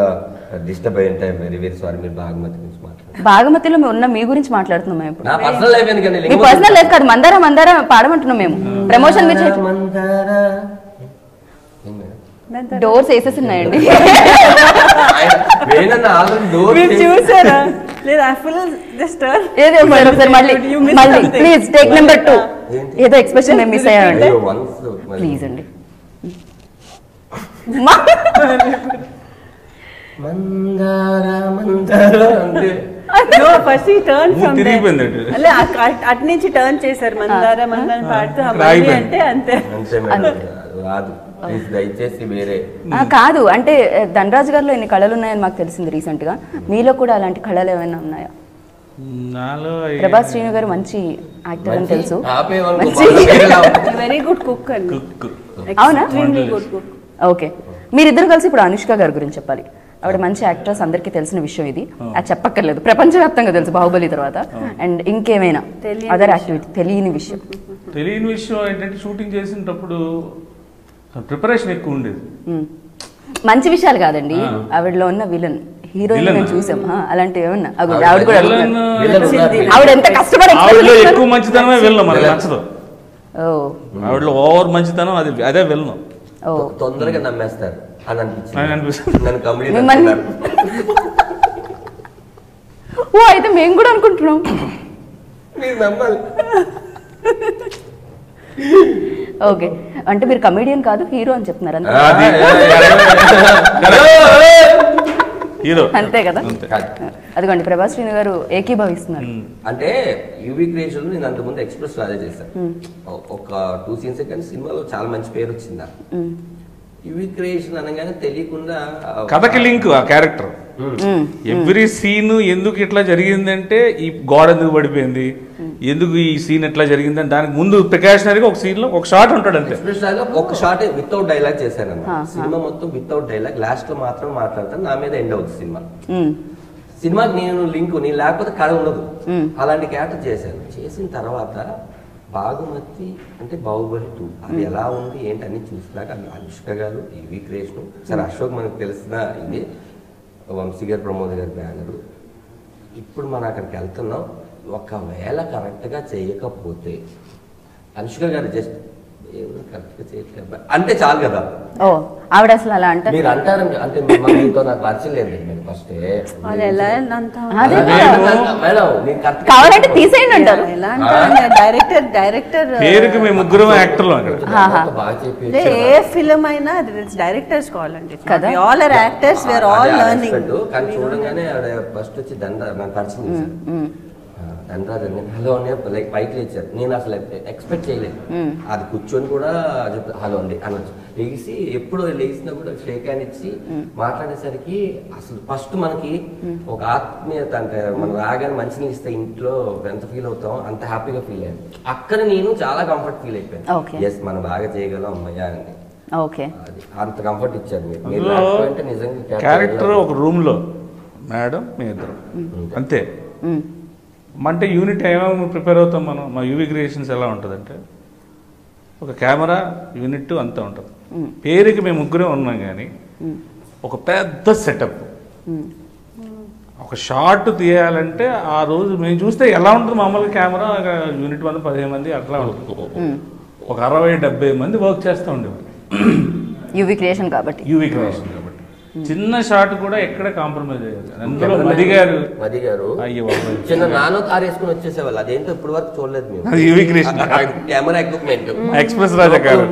డిస్టర్బ్ అయ్యింటే వెరీ వెరీ సారీ. మీరు బాగుమతి గురించి మాట్లాడారు. బాగమతిలో ఉన్న మీ గురించి మాట్లాడుతున్నాం మేము ఇప్పుడు. నా పర్సనల్ లైఫ్ ఎందుకండి? మీ పర్సనల్ లైఫ్ కాదు, మందార మందార పాడమంటున్నాం మేము. ప్రమోషన్ డోర్స్ వేసేసి ఉన్నాయండి. చూసారా లేదు? I feel just turn. మళ్ళీ ప్లీజ్ టేక్ నెంబర్ 2. ఏదో ఎక్స్ప్రెషన్ నేను మిస్ అయ్యానండి. ప్లీజ్ అండి. No, first he turned from there. అలా అటు నుంచి టర్న్ చేశారు. మందార మందార పాడుతూ అంటే అంతే. దయచేసి వేరే కాదు అంటే ధనరాజ్ గారిలో ఎన్ని కళలు ఉన్నాయని మాకు తెలిసింది రీసెంట్ గా. మీలో కూడా అలాంటి కళలు ఏమైనా ఉన్నాయా? ప్రభాస్ శ్రీను గారు మంచి యాక్టర్ అని తెలుసు. వెరీ గుడ్ కుక్ అండి. అవునా? ఓకే. మీరిద్దరు కలిసి ఇప్పుడు అనుష్క గారి గురించి చెప్పాలి. ఆవిడ మంచి యాక్ట్రెస్, అందరికీ తెలిసిన విషయం ఇది. అది చెప్పక్కర్లేదు, ప్రపంచవ్యాప్తంగా తెలుసు బాహుబలి తర్వాత. అండ్ ఇంకేమైనా అదర్ యాక్టివిటీ తెలియని విషయం ఏంటంటే షూటింగ్ చేసినప్పుడు ప్రిపరేషన్ ఎక్కువ ఉండేది. మంచి విషయాలు కాదండి, ఆవిడలో ఉన్న విలన్ హీరోయిన్ మేము చూసాం. అలాంటివి ఏమన్నా ఆవిడ కూడా ఆవిడ ఎంత కష్టపడి ఎక్కువ మంచితనమే విలన్ మనకు నచ్చదు. ఆవిడలో ఓవర్ మంచితనం అదే విలన్. తొందరగా నమ్మేస్తారు అని అనిపిస్తుంది. ఓ అయితే మేము కూడా అనుకుంటున్నాం. ఓకే, అంటే మీరు కమెడియన్ కాదు హీరో అని చెప్తున్నారు అంతే కదా? అదిగోండి ప్రభాస్ శ్రీను గారు ఏకీభవిస్తున్నారు. అంటే యూవీ క్రియేషన్ నేను అంతకుముందు ఎక్స్ప్రెస్ రాజా చేశాను. ఒక 2 scenes కానీ సినిమాలో చాలా మంచి పేరు వచ్చిందా. యూవీ క్రియేషన్ అనగానే తెలియకుండా కథకి లింక్ ఆ క్యారెక్టర్ ఎవ్రీ సీన్ ఎందుకు ఇట్లా జరిగిందంటే ఈ గోడ ఎందుకు పడిపోయింది, ఎందుకు ఈ సీన్ ఎట్లా జరిగిందని దానికి ముందు ప్రికాషనరీగా ఒక సీన్ లో ఒక షాట్ ఉంటాడు అంతే. ఒక షాట్ వితౌట్ డైలాగ్ చేశాను. సినిమా మొత్తం వితౌట్ డైలాగ్, లాస్ట్ లో మాత్రం మాట్లాడతాను, నా మీద ఎండ్ అవుతుంది సినిమా. సినిమాకి నేను లింక్, నేను లేకపోతే కథ ఉండదు. అలాంటి క్యారెక్టర్ చేశాను. చేసిన తర్వాత బాగుమతి అంటే బాహుబలి 2 అది ఎలా ఉంది ఏంటి అన్ని చూసినాక అనుష్క గారు యూవీ క్రియేషన్ సరే అశోక్ మనకు తెలిసిన ఇది వంశీ గారు ప్రమోద్ గారి బ్యానరు. ఇప్పుడు మనం అక్కడికి వెళ్తున్నాం. ఒకవేళ కరెక్ట్గా చేయకపోతే అనుష్క గారు జస్ట్ కరెక్ట్గా చేయట్లేదు అంటే చాలు కదా. ఓ ఆవిడ అసలు అలా అంటే మీరు అంటారండి. అంటే మీతో నాకు పరిచయం లేదు. ఫస్ట్ కావాలంటే తీసేయండి అంటారు. డైరెక్టర్ పేరుకి మేము ముగ్గురు యాక్టర్లు ఏ ఫిల్మ్ అయినా డైరెక్టర్స్ కావాలండి. All are actors, we are all learning. కానీ చూడగానే ఫస్ట్ వచ్చి నన్ను పరిచయం చేశారు. ధనరాజ్ అని హలో అని లైక్ పైకి లేచారు. నేను అసలు ఎక్స్పెక్ట్ చేయలేదు. అది కూర్చొని కూడా హలో అండి అనొచ్చు. లేచి ఎప్పుడు లేచినా కూడా షేక్ హ్యాండ్ ఇచ్చి మాట్లాడేసరికి అసలు ఫస్ట్ మనకి ఒక ఆత్మీయత, అంటే మనం రాగానే మంచిని ఇస్తే ఇంట్లో ఎంత ఫీల్ అవుతాం అంత హ్యాపీగా ఫీల్ అయ్యాను. అక్కడ నేను చాలా కంఫర్ట్ ఫీల్ అయిపోయాను. ఎస్ మనం బాగా చేయగలం అమ్మయ్యా అని. అంత కంఫర్ట్ ఇచ్చారు మీరు. నిజంగా క్యారెక్టర్ ఒక రూమ్ లో మేడం మీ ఇద్దరు అంతే. అంటే యూనిట్ ఏమేమి ప్రిపేర్ అవుతాం మనం. మా యూవీ క్రియేషన్స్ ఎలా ఉంటుందంటే ఒక కెమెరా యూనిట్ అంతా ఉంటుంది. పేరుకి మేము ముగ్గురే ఉన్నాం కానీ ఒక పెద్ద సెటప్. ఒక షార్ట్ తీయాలంటే ఆ రోజు మేము చూస్తే ఎలా ఉంటుంది మామూలుగా కెమెరా యూనిట్ మంది 15 మంది అట్లా ఉంటుంది. ఒక 60-70 మంది వర్క్ చేస్తూ ఉండేవారు. యూవీ క్రియేషన్ కాబట్టి చిన్న షాట్ కూడా ఎక్కడ కాంప్రమైజ్ అయ్యారు. మది గారు అయ్యో చిన్న నానో కార్ వేసుకుని వచ్చేసేవాళ్ళు. అదేంటో ఇప్పుడు వరకు చూడలేదు మేము. కెమెరా ఎక్విప్మెంట్ ఎక్స్ప్రెస్ రాజా గారు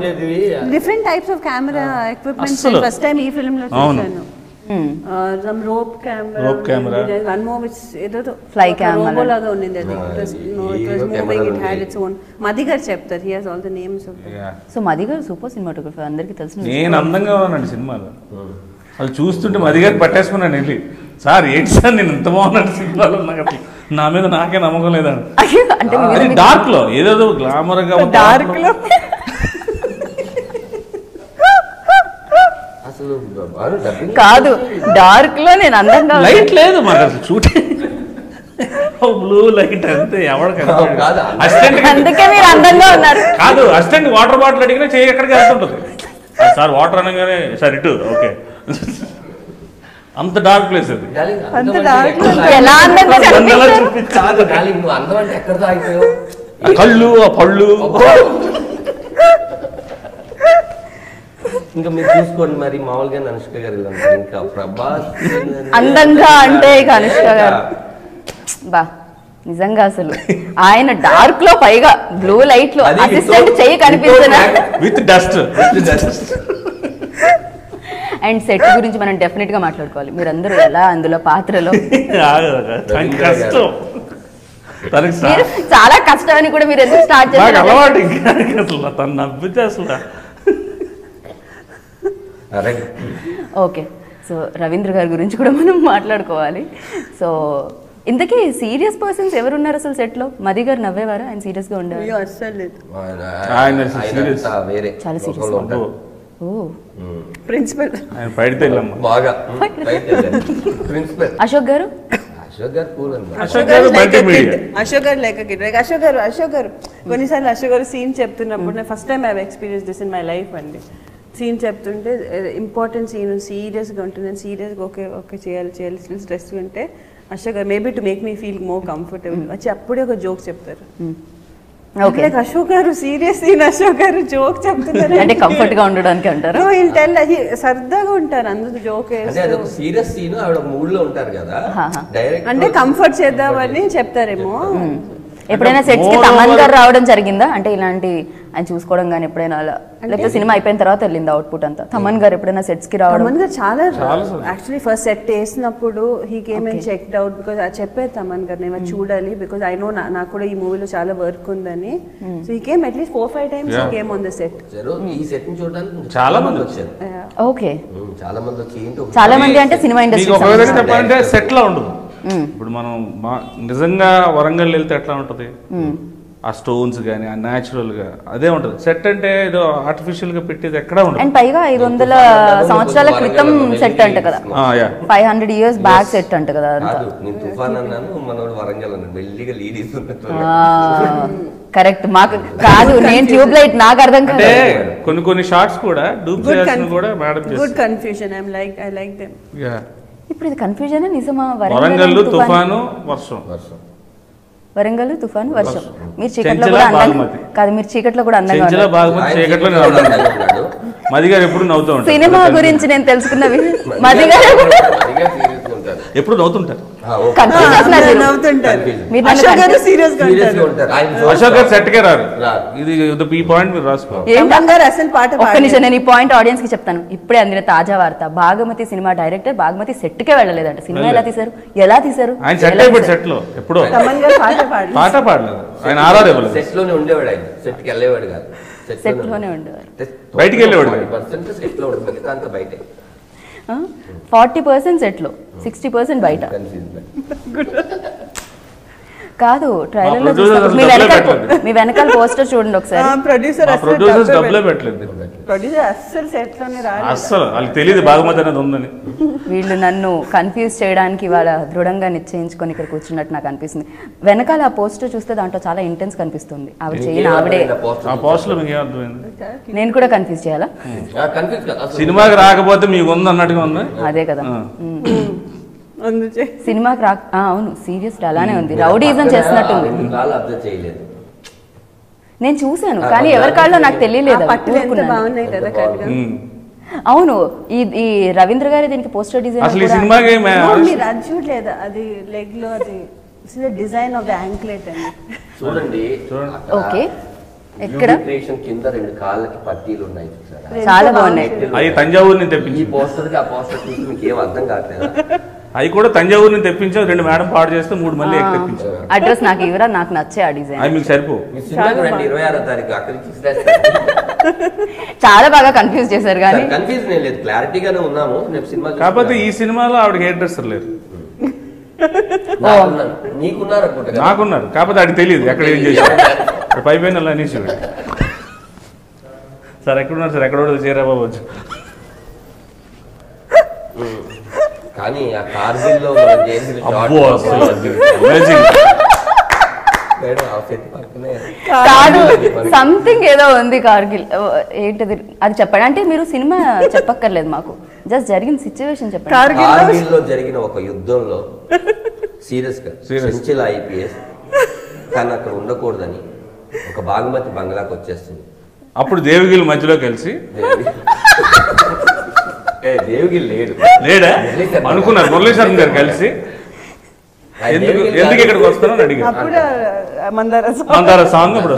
different types of camera equipment first time ఈ ఫిల్మ్ లో చూసాను. some rope camera one more which ఏదో fly camera రోబో లాగా ఉంది. అది it was moving, it had its own. మదిగర్ చెప్తారు, he has all the names of them. So మదిగర్ super cinematographer అందరికీ తెలుసు. నేను అందంగా ఉన్నానండి సినిమాలో. అది చూస్తుంటే మదిగర్ పట్టేసుకున్నాను వెళ్ళి. సార్ ఏంటి సార్ నేను ఇంత బాగున్నాను సినిమాలో, నాకు అసలు నా మీద నాకే నమ్మకం లేదండి. అంటే డార్క్ లో ఏదేదో గ్లామర్ గా డార్క్ లో కాదు, డార్క్ లో నేను అందంగా లైట్ లేదు మాకు అసలు షూటింగ్ బ్లూ లైట్ అంతే. అందుకే మీరు అందంగా ఉన్నారు. కాదు అసిస్టెంట్ వాటర్ బాటిల్ అడిగినా చేయి ఎక్కడికి వెళ్తుంటుంది. సార్ వాటర్ అనగానే సార్ ఇటు ఓకే అంత డార్క్ ప్లేస్ అది. ఎలా అందంగా కాదు డార్లింగ్, నువ్వు అందం అంటే ఎక్కడ తాగిపోయావు? కళ్ళు, ఆ పళ్ళు. ఇంకా మీరు చూసుకోండి మరి, మామూలుగా అనుష్క గారు ఇంకా ప్రభాస్ అందంగా అంటే ఇక అనుష్క గారు బా నిజంగా అసలు ఆయన డార్క్ లో పైగా బ్లూ లైట్ లో అసిస్టెంట్ చెయ్యి కనిపిస్తున్నా విత్ డస్ట్. అండ్ సెట్ గురించి మనం డెఫినెట్ గా మాట్లాడుకోవాలి. మీరందరూ ఎలా అందులో పాత్రలో చాలా కష్టం అని కూడా మీరు ఎందుకు స్టార్ట్ చేశారు? అలవాటు అసలు తను నవ్వితే అసలు. ఓకే, సో రవీంద్ర గారి గురించి కూడా మనం మాట్లాడుకోవాలి. సో ఇంతకీ సీరియస్ పర్సన్స్ ఎవరున్నారు అసలు సెట్ లో? మది గారు నవ్వేవారా? ఆయన సీరియస్ గా ఉండేవారు? చాలా సీరియస్. ప్రిన్సిపల్ అశోక్ గారు అశోక్ గారు కొన్నిసార్లు అశోక్ గారు సీన్ చెప్తున్నప్పుడు నేను first time I have experience this in my life అండి. సీన్ చెప్తుంటే ఇంపార్టెంట్ సీన్ సీరియస్గా ఉంటుంది, నేను సీరియస్గా ఓకే చేయాలి స్ట్రెస్ ఉంటే Ashok garu maybe to make me feel more comfortable వచ్చి అప్పుడే ఒక జోక్ చెప్తారు. Ashok garu serious scene, Ashok garu joke చెప్తున్నారు అంటే కంఫర్ట్ గా ఉండడానికి అంటారు. సరదాగా ఉంటారు అందరూ జోక్ సీరియస్ సీన్ ఆవిడ మూడ్ లో ఉంటారు కదా, అంటే కంఫర్ట్ చేద్దామని చెప్తారేమో. ఎప్పుడైనా సెట్స్ కి తమన్ గారు రావడం జరిగిందా? అంటే ఇలాంటి ఆయన చూసుకోవడం కానీ ఎప్పుడైనా అలా, లేకపోతే సినిమా అయిపోయిన తర్వాత వెళ్ళింది అవుట్పుట్ అంతా? తమన్ గారు ఎప్పుడైనా సెట్స్ కి రావడం? తమన్ గారు చాలా యాక్చువల్లీ ఫస్ట్ సెట్ వేసినప్పుడు he came and checked out because చెప్పేది తమన్ గారు నేను చూడాలి బికాజ్ ఐ నో నాకు కూడా ఈ మూవీలో చాలా వర్క్ ఉందని. So he came at least 4-5 times he came on the set. ఈ సెట్ ని చూడడానికి చాలా మంది వచ్చారు. ఓకే, చాలా మంది వచ్చి చాలా మంది అంటే సినిమా ఇండస్ట్రీ చెప్పాలంటే సెట్ లో ఉండదు. ఇప్పుడు మనం నిజంగా వరంగల్ వెళ్తే ఎట్లా ఉంటది, ఆ స్టోన్స్ గానీ ఆ న్యాచురల్ గా అదే ఉంటది. సెట్ అంటే ఏదో ఆర్టిఫిషియల్ గా పెట్టేది ఎక్కడ ఉండదు. అండ్ పైగా 500 సంవత్సరాల క్రితం సెట్ అంట కదా, 500 years బ్యాక్ సెట్ అంట కదా. కరెక్ట్, మాకు కాదు, నేను ట్యూబ్ లైట్, నాకు అర్థం కాదు. కొన్ని షార్ట్స్ కూడా డూప్ చేయాల్సిన కూడా madam good confusion. I like them. ఇప్పుడు ఇది కన్ఫ్యూజన్ నిజమా? వరంగల్ తుఫాను వర్షం, వరంగల్ తుఫాను వర్షం. మీరు చీకట్లో కూడా అందంగా కాదు, మీరు చీకట్లో కూడా అందంగా మది గారు ఎప్పుడు నవ్వుతూ ఉంటారు. సినిమా గురించి నేను తెలుసుకున్న మది గారు ఎప్పుడు నవ్వుతుంటారు. అశోక్ గారు సెట్ కే రారు. ఇది ఈ పాయింట్ మీరు రాసుకోవాలి. ఒక్క నిమిషం, నేను ఈ పాయింట్ ఆడియన్స్ కి చెప్తాను. ఇప్పుడే అందిన తాజా వార్త, భాగమతి సినిమా డైరెక్టర్ భాగమతి సెట్ కే వెళ్ళలేదంట. సినిమా ఎలా తీశారు? ఆయన సెట్ అయిపోయి సెట్ లో ఎప్పుడో పాట పాడలేదు. ఆయన ఆర్ఆర్ ఇవ్వలేదు. సెట్ లోనే ఉండేవాడు, ఆయన సెట్ కి వెళ్ళేవాడు కాదు, సెట్ లోనే ఉండేవాడు, బయటికి వెళ్ళేవాడు. 40% సెట్ లో, 60% బయట. కాదు, ట్రైలర్ లో మీ వెనకాల పోస్టర్ చూడండి ఒకసారి. అసలు వాళ్ళకి తెలియదు భాగమతి అనేది ఉందని. వీళ్ళు నన్ను కన్ఫ్యూజ్ చేయడానికి వాళ్ళ దృఢంగా నిశ్చయించుకొని ఇక్కడ కూర్చున్నట్టు నాకు అనిపిస్తుంది. వెనకాల ఆ పోస్టర్ చూస్తే దాంట్లో చాలా ఇంటెన్స్ కనిపిస్తుంది. ఆవిడ చేయని ఆవిడే. నేను కూడా కన్ఫ్యూజ్ చేయాలా? సినిమాకి రాకపోతే మీకు ఉంది అన్నట్టుగా ఉంది. అదే కదా, సినిమాకి రా. అవును, సీరియస్ అలానే ఉంది, రౌడీజం చేస్తున్నట్టుంది. నేను చూసాను కానీ ఎవరి కాళ్ళలో నాకు తెలియలేదు. అవును, ఈ రవీంద్ర గారి దీనికి పోస్టర్ డిజైన్ చూడండి. ఓకే, ఎక్కడ కింద 2 కాళ్ళకి పట్టీలు ఉన్నాయి, చాలా బాగున్నాయి. అవి తంజావూరు నుంచి తెప్పించి పోస్టర్ ఆ పోస్టర్ చూసి మీకు ఏం అర్థం కావట్లేదు. అవి కూడా తంజావూరు నుంచి తెప్పించాం. 2 మేడం పాడు చేస్తే 3 మళ్ళీ తెప్పించాం. అడ్రస్ నాకు ఇవరా, నాకు నచ్చే ఆ డిజైన్. అవి మీకు సరిపో. 26వ తారీఖు అక్కడి చాలా బాగా కన్ఫ్యూజ్ చేశారు. కానీ కన్ఫ్యూజన్ ఏం లేదు, క్లారిటీగానే ఉన్నాము. కాకపోతే ఈ సినిమాలో ఆవిడ హెయిర్ డ్రెస్సర్ లేరు. నాకున్నారు, కాకపోతే ఆడికి తెలియదు ఎక్కడ ఏం చేశారు. పైపోయిన అలా అనేసి సార్ ఎక్కడున్నారు సార్, ఎక్కడ చేరాబాబు వచ్చి. కానీ ఆ కార్గిల్లో కాదు, సంథింగ్ ఏదో ఉంది కార్గిల్. ఏంటిది అది చెప్పండి. అంటే మీరు సినిమా చెప్పక్కర్లేదు మాకు, జస్ట్ జరిగిన సిచ్యువేషన్ చెప్పండి. కార్గిల్లో జరిగిన ఒక యుద్ధంలో సీరియస్ గా చెంచల IPS తను అక్కడ ఉండకూడదని ఒక బాగుమతి బంగ్లాకి వచ్చేస్తుంది. అప్పుడు దేవిగిరి మధ్యలో కలిసి దేవిగిరి లేడా అనుకున్నారు మురళీ శర్మ గారు కలిసి ఎందుకు ఇక్కడికి వస్తానని అడిగారు. మందార సాంగ్ ఇప్పుడు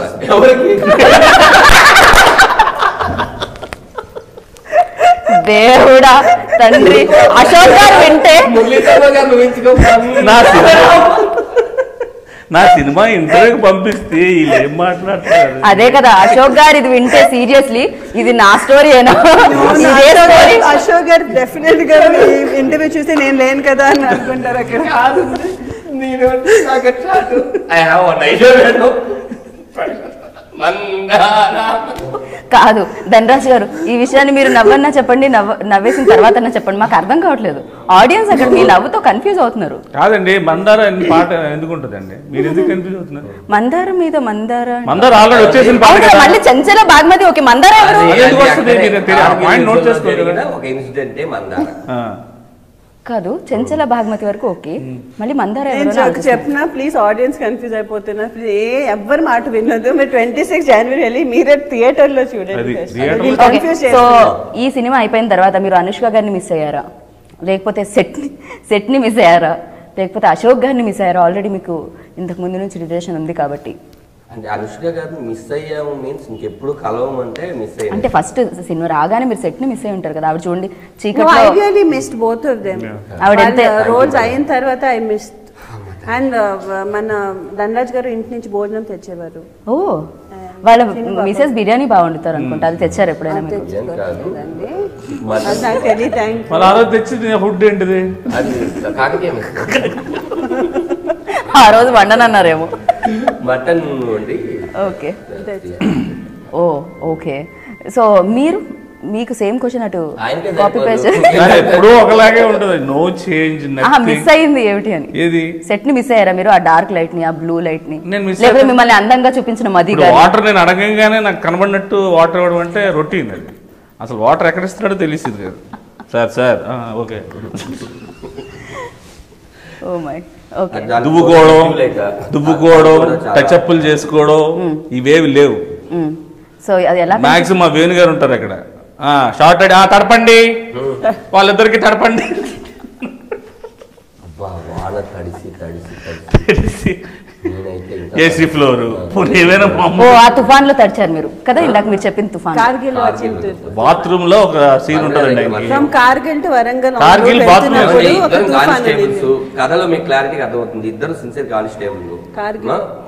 దేవుడా తండ్రి అశోక్ గారు వింటే నా సినిమా ఇంటర్వ్యూకి పంపిస్తే వీళ్ళు ఏం మాట్లాడతారు. అదే కదా అశోక్ గారు ఇది వింటే సీరియస్లీ ఇది నా స్టోరీ అయినా అశోక్ గారు డెఫినెట్ గా ఇంటర్వ్యూ చూస్తే నేను లేను కదా అని అనుకుంటారు అక్కడ. కాదు ధనరాజ్ గారు ఈ విషయాన్ని మీరు నవ్వన్నా చెప్పండి, నవ్వేసిన తర్వాత చెప్పండి, మాకు అర్థం కావట్లేదు. ఆడియన్స్ అక్కడ మీ నవ్వుతో కన్ఫ్యూజ్ అవుతున్నారు. కాదండి మందార పాట ఎందుకు ఉంటుందండి, మీరు ఎందుకు కన్ఫ్యూజ్ అవుతున్నారు? మందార మీద మందార ఆల్రెడీ వచ్చేసిన పాట మళ్ళీ చెంచల బాగ్మతి. ఓకే మందార నోట్ చేసుకోండి. ఒక ఇన్సిడెంట్ మందార కాదు చెంచల బాగ్మతి వరకు ఓకే, మళ్ళీ మందార చెప్పినా ప్లీజ్ ఆడియన్స్ కన్ఫ్యూజ్ అయిపోతున్నా. ఎవ్వరు మాట వినదు. మీరు 26 జనవరి వెళ్ళి మీరే థియేటర్ లో చూడండి. సో ఈ సినిమా అయిపోయిన తర్వాత మీరు అనుష్క గారిని మిస్ అయ్యారా, లేకపోతే సెట్ ని మిస్ అయ్యారా, లేకపోతే అశోక్ గారిని మిస్ అయ్యారా? ఆల్రెడీ మీకు ఇంతకు ముందు నుంచి రిలేషన్ ఉంది కాబట్టి. అంటే అనుష్క గారిని మిస్ అయ్యాము మీన్స్ ఇంకెప్పుడు కలవమంటే మిస్ అయ్యాము. అంటే ఫస్ట్ సినిమా రాగానే మీరు సెట్ ని మిస్ అయ్యి ఉంటారు కదా. ఆవిడ చూడండి చీకట్లో I really missed both of them. ఆవిడ రోల్స్ అయిన తర్వాత ఐ మిస్డ్. అండ్ మన ధనరాజ్ గారు ఇంటి నుంచి భోజనం తెచ్చేవారు. ఓ వాళ్ళ మిసెస్ బిర్యానీ బాగుండుతారు అనుకుంటా, అది తెచ్చారు ఎప్పుడైనా? ఆ రోజు వండనన్నారేమో. మటన్ వండి. Okay okay. సో మీకు సేమ్ క్వశ్చన్ అటు కాపీ పేస్ట్ ఎప్పుడూ ఒకలాగే ఉంటుంది, నో చేంజ్. మిస్ అయింది ఏమిటి అని? ఏది సెట్ ని మిస్ అయ్యారా మీరు? ఆ డార్క్ లైట్ ని, ఆ బ్లూ లైట్ ని, లేకపోతే మిమ్మల్ని అందంగా చూపించిన మది వాటర్ నేను అడగంగానే నాకు కనబడినట్టు వాటర్ ఇవ్వడం అంటే రొటీన్. అది అసలు వాటర్ ఎక్కడ ఇస్తున్నాడో తెలిసింది కదా sir. Okay oh my okay. దువ్వుకోవడం టచ్అప్లు చేసుకోవడం ఇవేవి లేవు. సో అది ఎలా? మాక్సిమం వేణు గారు ఉంటారు అక్కడ, షార్ట్ తడపండి, వాళ్ళిద్దరికి తడపండి. ఏసీ ఫ్లోర్ తుఫాన్ లో తడిచారు మీరు కదా ఇందాక మీరు చెప్పిన తుఫాన్. బాత్రూమ్ లో ఒక సీన్ ఉంటుందండి. కార్గిల్ టు వరంగల్ కథలో మీకు క్లారిటీ అర్థమవుతుంది. ఇద్దరు సిన్సియర్ కానిస్టేబుల్.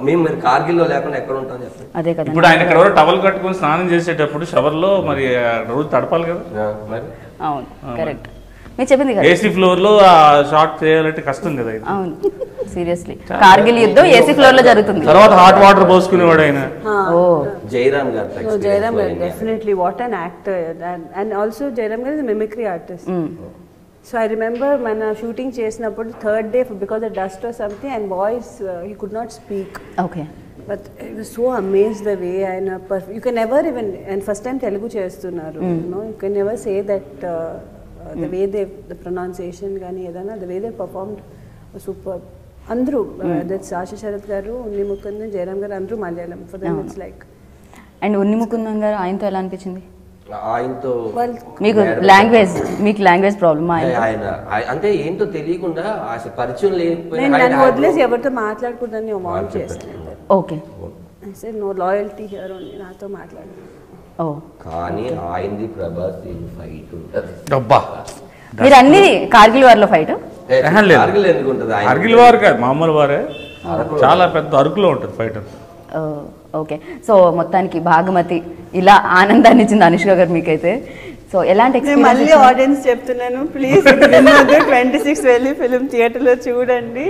మేము కార్గిల్ లో లేకుండా ఎక్కడ ఉంటాం చెప్పండి. అదే కదా. ఇప్పుడు ఆయన ఇక్కడ టవల్ కట్టుకుని స్నానం చేసేటప్పుడు షవర్ లో మరి రోజు తడపాలి కదా. మరి అవును కరెక్ట్ మీరు చెప్పింది కదా. ఏసీ ఫ్లోర్ లో షాట్ చేయాలంటే కష్టం కదా. అవును సీరియస్లీ కార్గిల్ యుద్ధం ఏసీ ఫ్లోర్ లో జరుగుతుంది. తర్వాత హాట్ వాటర్ పోసుకునేవాడు ఆయన. జయరామ్ గారు. జయరామ్ గారు definitely what an actor. And also Jayaram గారు is mimicry artist. So I remember మన షూటింగ్ చేసినప్పుడు third day because the dust or something and voice he could not speak. Okay but I was so amazed the way ఆయన you can never even and first time Telugu చేస్తున్నారు. You can never say that the way the pronunciation gaani edana the way they performed was superb. Andru that's Asha Sharath garu, Unni Mukundan, Jairam garu andru Malayalam. For them it's like. And Unni Mukundan garu ayinto ela anpichindi? ఆయనతో మీకు language problem? ఆయన అంటే ఏంటో తెలియకుండా అసలు పరిచయం లేకపోయినా నన్ను వదిలేసి ఎవరితో మాట్లాడకూడదని వార్న్ చేస్తాను. Okay no loyalty here only, నాతో మాట్లాడు. కానీ ఆయనది ప్రభాస్ ఫైట్ ఉంటుంది. మీరు అన్ని కార్గిల్ వార్ లో ఫైట్? కార్గిల్ ఎందుకు ఉంటుంది? కార్గిల్ వార్ కాదు మామూలు వారే, చాలా పెద్ద అరకులో ఉంటుంది ఫైట్. ఓకే సో మొత్తానికి భాగమతి ఇలా ఆనందాన్ని ఇచ్చింది అనుష్క గారు మీకైతే. సో ఎలాంటి ఎక్స్పీరియన్స్? మళ్ళీ ఆడియన్స్ చెప్తున్నాను ప్లీజ్ 26 వెళ్ళి ఫిలిం థియేటర్ లో చూడండి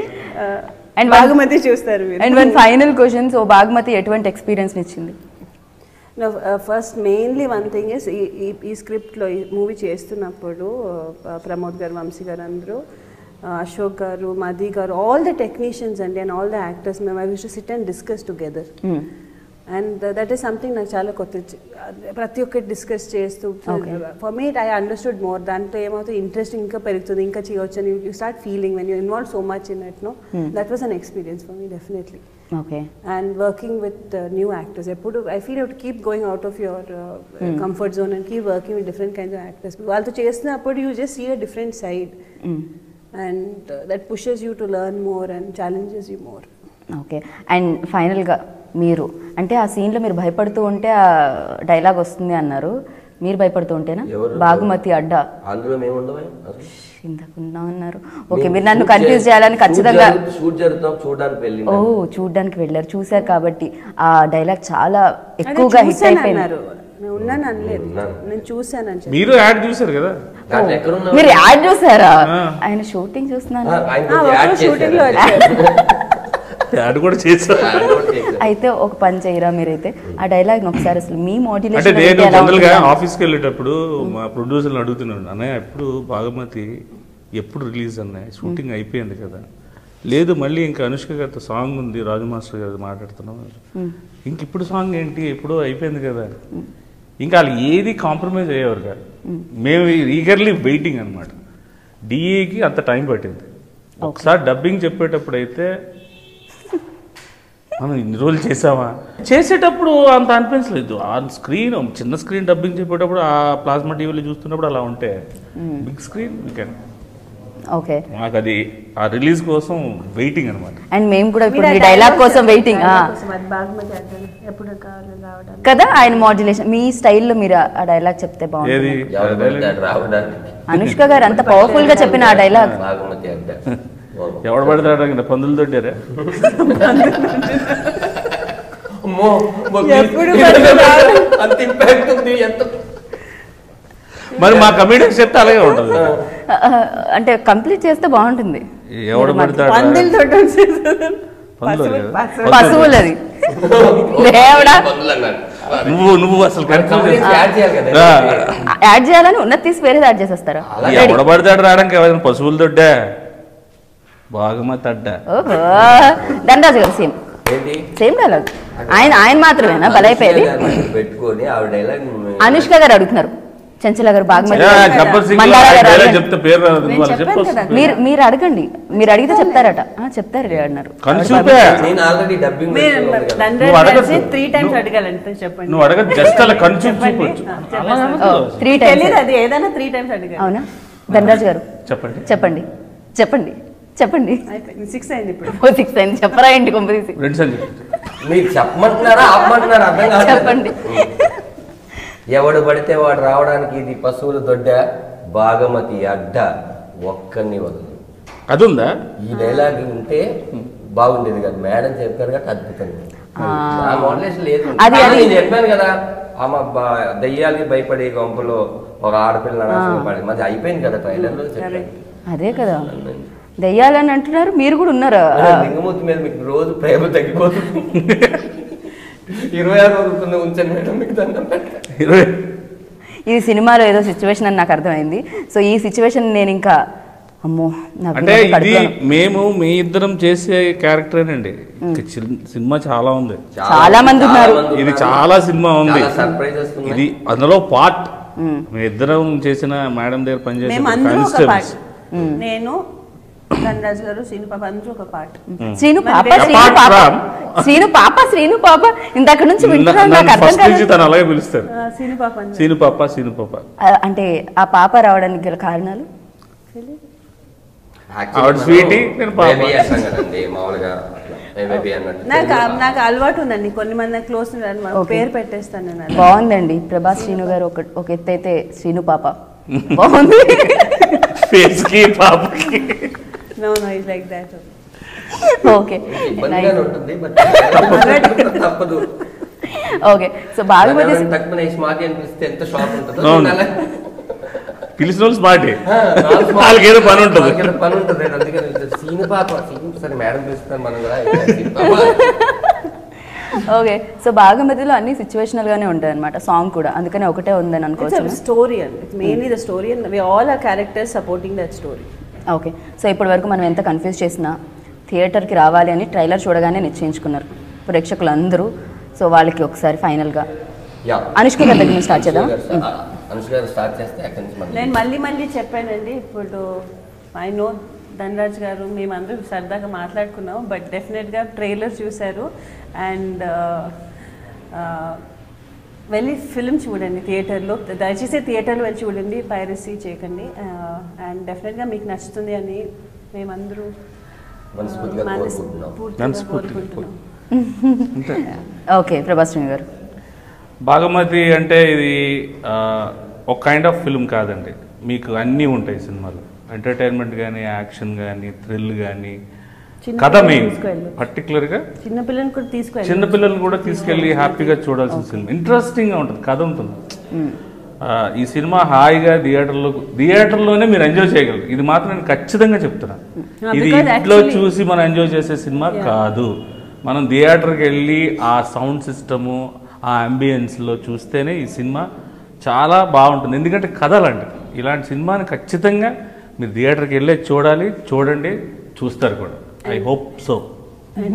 అండ్ భాగమతి చూస్తారు మీరు. And one final question, so Bhagamathi ఎటువంటి ఎక్స్పీరియన్స్ ఇచ్చింది? First mainly one thing is ఈ స్క్రిప్ట్లో ఈ మూవీ చేస్తున్నప్పుడు ప్రమోద్ గారు, వంశీ గారు అందరూ, అశోక్ గారు, మది గారు, ఆల్ ద టెక్నీషియన్స్ అండి అండ్ ఆల్ ద యాక్టర్స్, మేము I wish to SIT and discuss together. And that is something నాకు చాలా కొత్త, ప్రతి ఒక్కటి డిస్కస్ చేస్తూ for me I understood more. దాంట్లో ఏమవుతుంది ఇంట్రెస్ట్ ఇంకా పెరుగుతుంది, ఇంకా చేయవచ్చు అని you start feeling when you involve so much in it. Know that was an experience for me definitely. Okay. And working with new actors, I feel you have to keep going out of your comfort zone and keep working with different kinds of actors. While chestunappudu you just see a different side, and that pushes you to learn more and challenges you more. Okay. And final ga మీరు అంటే ఆ scene లో మీరు భయపడుతూ ఉంటే ఆ dialogue వస్తుంది అన్నారు, మీరు భయపడుతూ ఉంటేనా? బాగుమతి అడ్డా అందులో మేము ఉండవే ఇంతకున్నా అన్నారు. ఓకే, మీరు నన్ను కన్ఫ్యూజ్ చేయాలని ఖచ్చితంగా చూడడానికి వెళ్ళారు, చూశారు కాబట్టి ఆ డైలాగ్ చాలా ఎక్కువగా హిట్ అయిపోయింది. మీరు యాడ్ చూసారు కదా? మీరు యాడ్ చూసారా? ఆయన షూటింగ్ చూస్తున్నాను. యాడ్ కూడా చేశారు. అయితే ఒక పని చేయరా మీరైతే ఆ డైలాగ్ ఒకసారి అసలు మీ మోటివేషన్. అంటే నేను జనరల్ గా ఆఫీస్కి వెళ్ళేటప్పుడు మా ప్రొడ్యూసర్ని అడుగుతున్నాను, అన్నయ్య ఎప్పుడు బాగుమతి ఎప్పుడు రిలీజ్ అన్నాయి, షూటింగ్ అయిపోయింది కదా? లేదు మళ్ళీ ఇంకా అనుష్క గారితో సాంగ్ ఉంది, రాజు మాస్టర్ గారు మాట్లాడుతున్నాం, ఇంక ఇప్పుడు సాంగ్ ఏంటి, ఎప్పుడో అయిపోయింది కదా. ఇంకా వాళ్ళు ఏది కాంప్రమైజ్ అయ్యేవారు కాదు. మేము ఈగర్లీ వెయిటింగ్ అనమాట. డిఏకి అంత టైం పట్టింది. ఒకసారి డబ్బింగ్ చెప్పేటప్పుడు అయితే మనం ఇన్ని రోజులు చేసామా, చేసేటప్పుడు అంత అనిపించలేదు. ఆ స్క్రీన్ చిన్న స్క్రీన్ డబ్బింగ్ చెప్పేటప్పుడు ఆ ప్లాస్మా టీవీలో చూస్తున్నప్పుడు అలా ఉంటే బిగ్ స్క్రీన్ ఓకే మాకు అది ఆ రిలీజ్ కోసం వెయిటింగ్ అనమాట. అండ్ మేము కూడా ఇప్పుడు ఈ డైలాగ్ కోసం వెయిటింగ్ కదా. ఆయన మాడ్యులేషన్ మీ స్టైల్లో మీరు ఆ డైలాగ్ చెప్తే బాగుంటుంది. అనుష్క గారు అంత పవర్ఫుల్ గా చెప్పిన ఆ డైలాగ్ ఎవడు పడతాడు పందులు దొడ్డారా? మరి మా కమిడీకి చెప్తే అలాగే ఉంటుంది. అంటే కంప్లీట్ చేస్తే బాగుంటుంది. ఎవడు పడతాడు పశువులది నువ్వు అసలు యాడ్ చేయాలని ఉన్నది తీసి వేరేది యాడ్ చేసేస్తారా? ఎవడ పడతాడు రావడానికి ఎవరైనా పశువులు దొడ్డా బాగుమతి అడ్డా. ఓహో ధనరాజు గారు సేమ్ డైలాగ్. ఆయన మాత్రమేనా బలైపోయేది? అనుష్క గారు అడుగుతున్నారు, చంచల గారు బాగుమతి మీరు అడగండి, మీరు అడిగితే చెప్తారట. చెప్తారు అన్నారు. అవునా? ధనరాజు గారు చెప్పండి చెప్పండి చెప్పండి చెప్పండి. 6 అయింది ఇప్పుడు. 6 అయింది చెప్పరా ఇంటి కొంపదీసి. మీరు చెప్పమంటున్నారా ఆపమంటున్నారా అర్థం కాదు. చెప్పండి. ఎవడు పడితే వాడు రావడానికి ఇది పశువుల దొడ్డ బాగమతి అడ్డ ఒక్కరిని వదలదు. అది ఉందా? ఈ డైలాగ్ ఉంటే బాగుండేది కదా. మేడం చెప్పారు కదా అద్భుతంగా. మోడలేషన్ లేదు. నేను చెప్పాను కదా ఆమె దయ్యాలకి భయపడే గొంపలో ఒక ఆడపిల్ల పడి మరి అయిపోయింది కదా ట్రైలర్ లో చెప్పాను. అదే కదా దయ్యాలని అంటున్నారు, మీరు కూడా ఉన్నారా? లింగమూర్తి మీద మీకు రోజు ప్రేమ తగ్గిపోతుంది. 26 రోజులు ఉంచండి మేడం మీకు దండం పెట్టండి. ఇది సినిమాలో ఏదో సిచ్యువేషన్ అని నాకు అర్థమైంది. సో ఈ సిచ్యువేషన్ నేను ఇంకా అమ్మో అంటే ఇది మేము మీ ఇద్దరం చేసే క్యారెక్టరేనండి. సినిమా చాలా ఉంది, చాలా మంది ఉన్నారు, ఇది చాలా సినిమా ఉంది. ఇది అందులో పార్ట్ మీ ఇద్దరం చేసిన మేడం దగ్గర పనిచేసిన నేను ధనరాజు గారు శ్రీను పాప అందరూ ఒక పార్ట్. శ్రీను పాప ఇందాక నుంచి వింటున్నాను. అలాగే పిలుస్తారు శ్రీను పాప. అంటే ఆ పాప రావడానికి గల కారణాలు నాకు అలవాటు ఉందండి, కొన్ని మంది క్లోజ్ పేరు పెట్టేస్తాను. బాగుందండి. ప్రభాస్ శ్రీను గారు ఒక ఎత్తు అయితే శ్రీను పాప బాగుంది. Okay okay. సో బాగుమతి పిలిచిన వాళ్ళు స్మార్ట్, వాళ్ళకి ఏదో పని ఉంటుంది. ఓకే. సో బాగుమతిలో అన్ని సిచ్యువేషనల్ గానే ఉంటాయి అనమాట. సాంగ్ కూడా అందుకనే ఒకటే ఉందని అనుకోవచ్చు. Story and mainly the story and we all are characters supporting that story. Okay. So ఇప్పటి వరకు మనం ఎంత కన్ఫ్యూజ్ చేసినా థియేటర్కి రావాలి అని ట్రైలర్ చూడగానే నిశ్చయించుకున్నారు ప్రేక్షకులు అందరూ. సో వాళ్ళకి ఒకసారి ఫైనల్గా అనుష్క గారి దగ్గర నుంచి స్టార్ట్ చేద్దాం. అనుష్క గారు స్టార్ట్ చేస్తే అక్కడి నుంచి నేను మళ్ళీ చెప్పానండి. ఇప్పుడు ఐ నో ధనరాజ్ గారు మేమందరూ సరదాగా మాట్లాడుకున్నాం, బట్ డెఫినెట్గా ట్రైలర్ చూశారు అండ్ వెళ్ళి ఫిల్మ్ చూడండి థియేటర్లో, దయచేసి థియేటర్లో వెళ్ళి చూడండి, పైరసీ చేయకండి అండ్ డెఫినెట్గా మీకు నచ్చుతుంది అని మేమందరూ కోరుకుంటున్నాం. ఓకే, ప్రభాస్ గారు. భాగమతి అంటే ఇది ఒక కైండ్ ఆఫ్ ఫిల్మ్ కాదండి, మీకు అన్నీ ఉంటాయి సినిమాలు. ఎంటర్టైన్మెంట్ కానీ, యాక్షన్ కానీ, థ్రిల్ కానీ, కథ మెయిన్. పర్టికులర్గా చిన్నపిల్లల్ని కూడా తీసుకెళ్ళి హ్యాపీగా చూడాల్సిన సినిమా. ఇంట్రెస్టింగ్గా ఉంటుంది, కథ ఉంటుంది. ఈ సినిమా హాయిగా థియేటర్లోనే మీరు ఎంజాయ్ చేయగలరు. ఇది మాత్రం నేను ఖచ్చితంగా చెప్తున్నాను. ఇది ఇంట్లో చూసి మనం ఎంజాయ్ చేసే సినిమా కాదు. మనం థియేటర్కి వెళ్ళి ఆ సౌండ్ సిస్టము, ఆ అంబియన్స్లో చూస్తేనే ఈ సినిమా చాలా బాగుంటుంది. ఎందుకంటే కథలండి, ఇలాంటి సినిమాని ఖచ్చితంగా మీరు థియేటర్కి వెళ్ళే చూడండి, చూస్తారు కూడా. I hope so.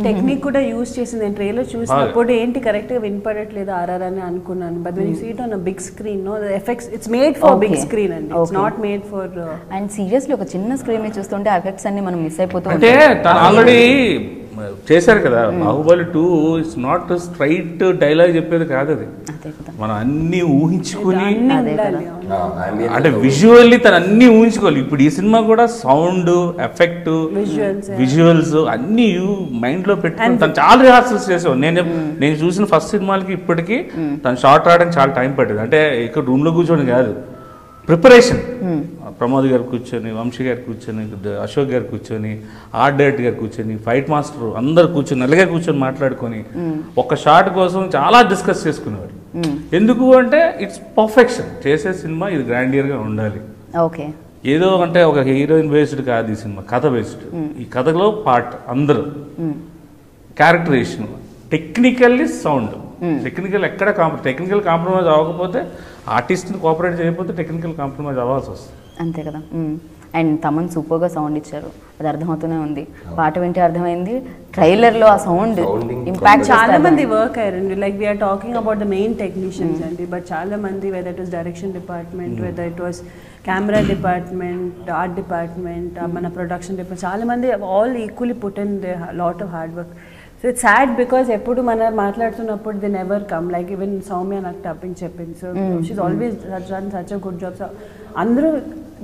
టెక్నిక్ కూడా యూజ్ చేసింది. నేను ట్రైలర్ చూసినప్పుడు ఏంటి కరెక్ట్గా వినపడట్లేదు ఆర్ఆర్ అని అనుకున్నాను. But when you see it on a big screen, no the effects it's made for big screen అండి, it's not made for. And seriously ఒక చిన్న స్క్రీన్ మీద చూస్తుంటే ఎఫెక్ట్స్ అన్ని మనం మిస్ అయిపోతాం. అంటే ఆల్రెడీ చేశారు కదా Baahubali 2. It's not straight dialogue చెప్పేది కాదు అది. మనం అన్ని ఊహించుకుని, అంటే విజువల్లీ తను అన్ని ఊహించుకోవాలి. ఇప్పుడు ఈ సినిమా కూడా సౌండ్ ఎఫెక్ట్, విజువల్స్ అన్ని మైండ్ లో పెట్టుకుని తను చాలా రిహార్సల్స్ చేసావు. నేను చూసిన ఫస్ట్ సినిమాలకి ఇప్పటికీ తను షార్ట్ రావడానికి చాలా టైం పట్టేది. అంటే ఇక్కడ రూమ్ లో కూర్చొని కాదు, ప్రిపరేషన్. ప్రమోద్ గారు కూర్చొని, వంశీ గారు కూర్చొని, అశోక్ గారు కూర్చొని, ఆర్ట్ డైరెక్టర్ గారు కూర్చొని, ఫైట్ మాస్టర్ అందరు కూర్చొని నల్లగా కూర్చొని మాట్లాడుకొని ఒక షాట్ కోసం చాలా డిస్కస్ చేసుకునేవారు. ఎందుకు అంటే ఇట్స్ పర్ఫెక్షన్. చేసే సినిమా ఇది గ్రాండియర్గా ఉండాలి. ఓకే, ఏదో అంటే ఒక హీరోయిన్ బేస్డ్ కాదు ఈ సినిమా, కథ బేస్డ్. ఈ కథలో పార్ట్ అందరూ క్యారెక్టరేషన్, టెక్నికల్లీ సౌండ్. టెక్నికల్ ఎక్కడ టెక్నికల్ కాంప్రమైజ్ అవ్వకపోతే, ఆర్టిస్ట్ని కోఆపరేట్ చేయకపోతే టెక్నికల్ కాంప్రమైజ్ అవ్వాల్సి వస్తుంది. అంతే కదా. అండ్ తమన్ సూపర్గా సౌండ్ ఇచ్చారు, అది అర్థమవుతూనే ఉంది. పాట వింటే అర్థమైంది, ట్రైలర్లో ఆ సౌండ్ ఇంపాక్ట్. చాలా మంది వర్క్ అయ్యారండి. Like we are talking about the main technicians అండి, బట్ చాలా మంది, whether it was direction department, whether it was camera department, art department, మన ప్రొడక్షన్ డిపార్ట్మెంట్, చాలా మంది all equally put in they lot of hard work. So it's sad because ఎప్పుడు మనం మాట్లాడుతున్నప్పుడు they never come. Like even Soumya నాకు dubbing చెప్పింది. So she's always done such a good job. So అందరూ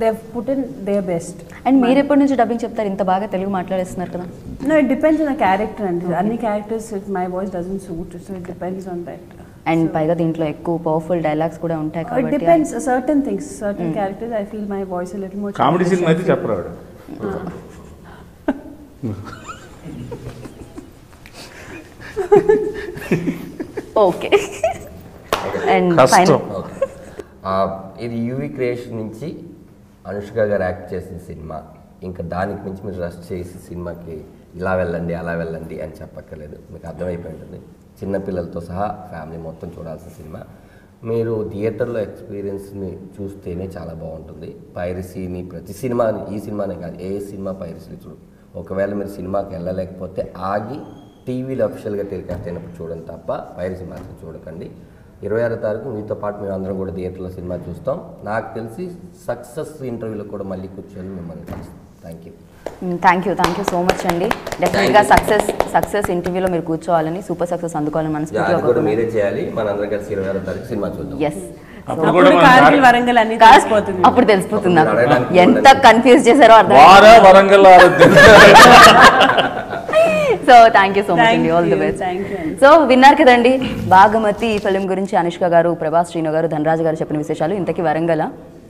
they put in their best. And మీరు ఎప్పటి నుంచి dubbing చెప్తారు? ఇంత బాగా తెలుగు మాట్లాడేస్తున్నారు కదా. No, it depends on the character అండి. అన్ని characters my voice doesn't suit, so it depends on that. And పైగా దీంట్లో ఎక్కువ పవర్ఫుల్ డైలాగ్స్ కూడా ఉంటాయి కాబట్టి it depends certain things, certain characters I feel my voice a little more. Comedy సినిమా అయితే చెప్పరాడు. ఓకే. అండ్ ఫైనల్ ఇది యూవీ క్రియేషన్ నుంచి అనుష్క గారు యాక్ట్ చేసిన సినిమా. ఇంకా దానికి మించి మీరు రష్ చేసి సినిమాకి ఇలా వెళ్ళండి అలా వెళ్ళండి అని చెప్పక్కర్లేదు, మీకు అర్థమైపోయి ఉంటుంది. చిన్నపిల్లలతో సహా ఫ్యామిలీ మొత్తం చూడాల్సిన సినిమా. మీరు థియేటర్లో ఎక్స్పీరియన్స్ని చూస్తేనే చాలా బాగుంటుంది. పైరసీని ప్రతి సినిమాని, ఈ సినిమానే కాదు ఏ సినిమా పైరసీని చూడు. ఒకవేళ మీరు సినిమాకి వెళ్ళలేకపోతే ఆగి టీవీలో అఫిషియల్గా టెలికాస్ట్ అయినప్పుడు చూడండి తప్ప పైరసీ మాత్రం చూడకండి. 26వ తారీఖు మీతో పాటు మేము అందరం కూడా థియేటర్లో సినిమా చూస్తాం. నాకు తెలిసి సక్సెస్ ఇంటర్వ్యూలో కూడా మళ్ళీ కూర్చొని మిమ్మల్ని కలుస్తాం. థ్యాంక్ యూ సో మచ్ అండి. డెఫినెట్గా సక్సెస్ ఇంటర్వ్యూలో మీరు కూర్చోవాలని, సూపర్ సక్సెస్ అందుకోవాలని మనస్ఫూర్తిగా మీరే చేయాలి. మనందరం కలిసి 26వ తారీఖు సినిమా చూద్దాం. ఎస్, అప్పుడు తెలిసిపోతుంది నాకు ఎంత కన్ఫ్యూజ్ చేశారో అర్థం. So thank you so much అండి, ఆల్ ది బెస్ట్. సో విన్నారు కదండి భాగమతి ఈ ఫిలిం గురించి అనుష్క గారు, ప్రభాస్, శ్రీను గారు, ధనరాజ్ గారు చెప్పిన విశేషాలు. ఇంతకీ వరంగల్,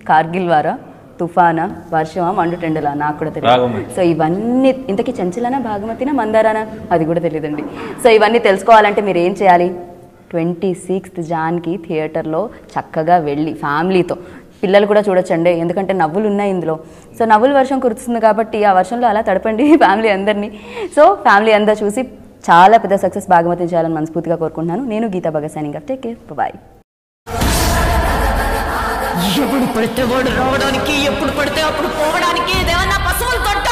కార్గిల్ వారా, తుఫానా, వర్షమా, మండుటెండలా నాకు కూడా తెలియదు. సో ఇవన్నీ ఇంతకీ చంచలనా, భాగమతినా, మందారానా అది కూడా తెలియదండి. సో ఇవన్నీ తెలుసుకోవాలంటే మీరు ఏం చేయాలి? 26th జాన్కి థియేటర్లో చక్కగా వెళ్ళి ఫ్యామిలీతో, పిల్లలు కూడా చూడొచ్చండి, ఎందుకంటే నవ్వులు ఉన్నాయి ఇందులో. సో నవ్వులు వర్షం కురుస్తుంది కాబట్టి ఆ వర్షంలో అలా తడపండి ఫ్యామిలీ అందరినీ. సో ఫ్యామిలీ అంతా చూసి చాలా పెద్ద సక్సెస్ భాగమతి చేయాలని మనస్ఫూర్తిగా కోరుకుంటున్నాను. నేను Geetha Bhagat signing off. Take care, bye. ఎప్పుడు పడితే వాడు రావడానికి, ఎప్పుడు పడితే అప్పుడు పోవడానికి ఏదేమన్నా పశువులు తొట్ట.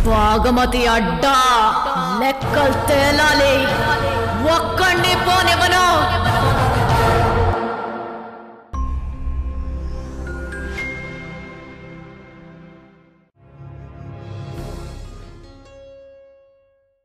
భాగమతి అడ్డా లెక్కలు తేలాలి. ఒక్కడిని పోనివ్వను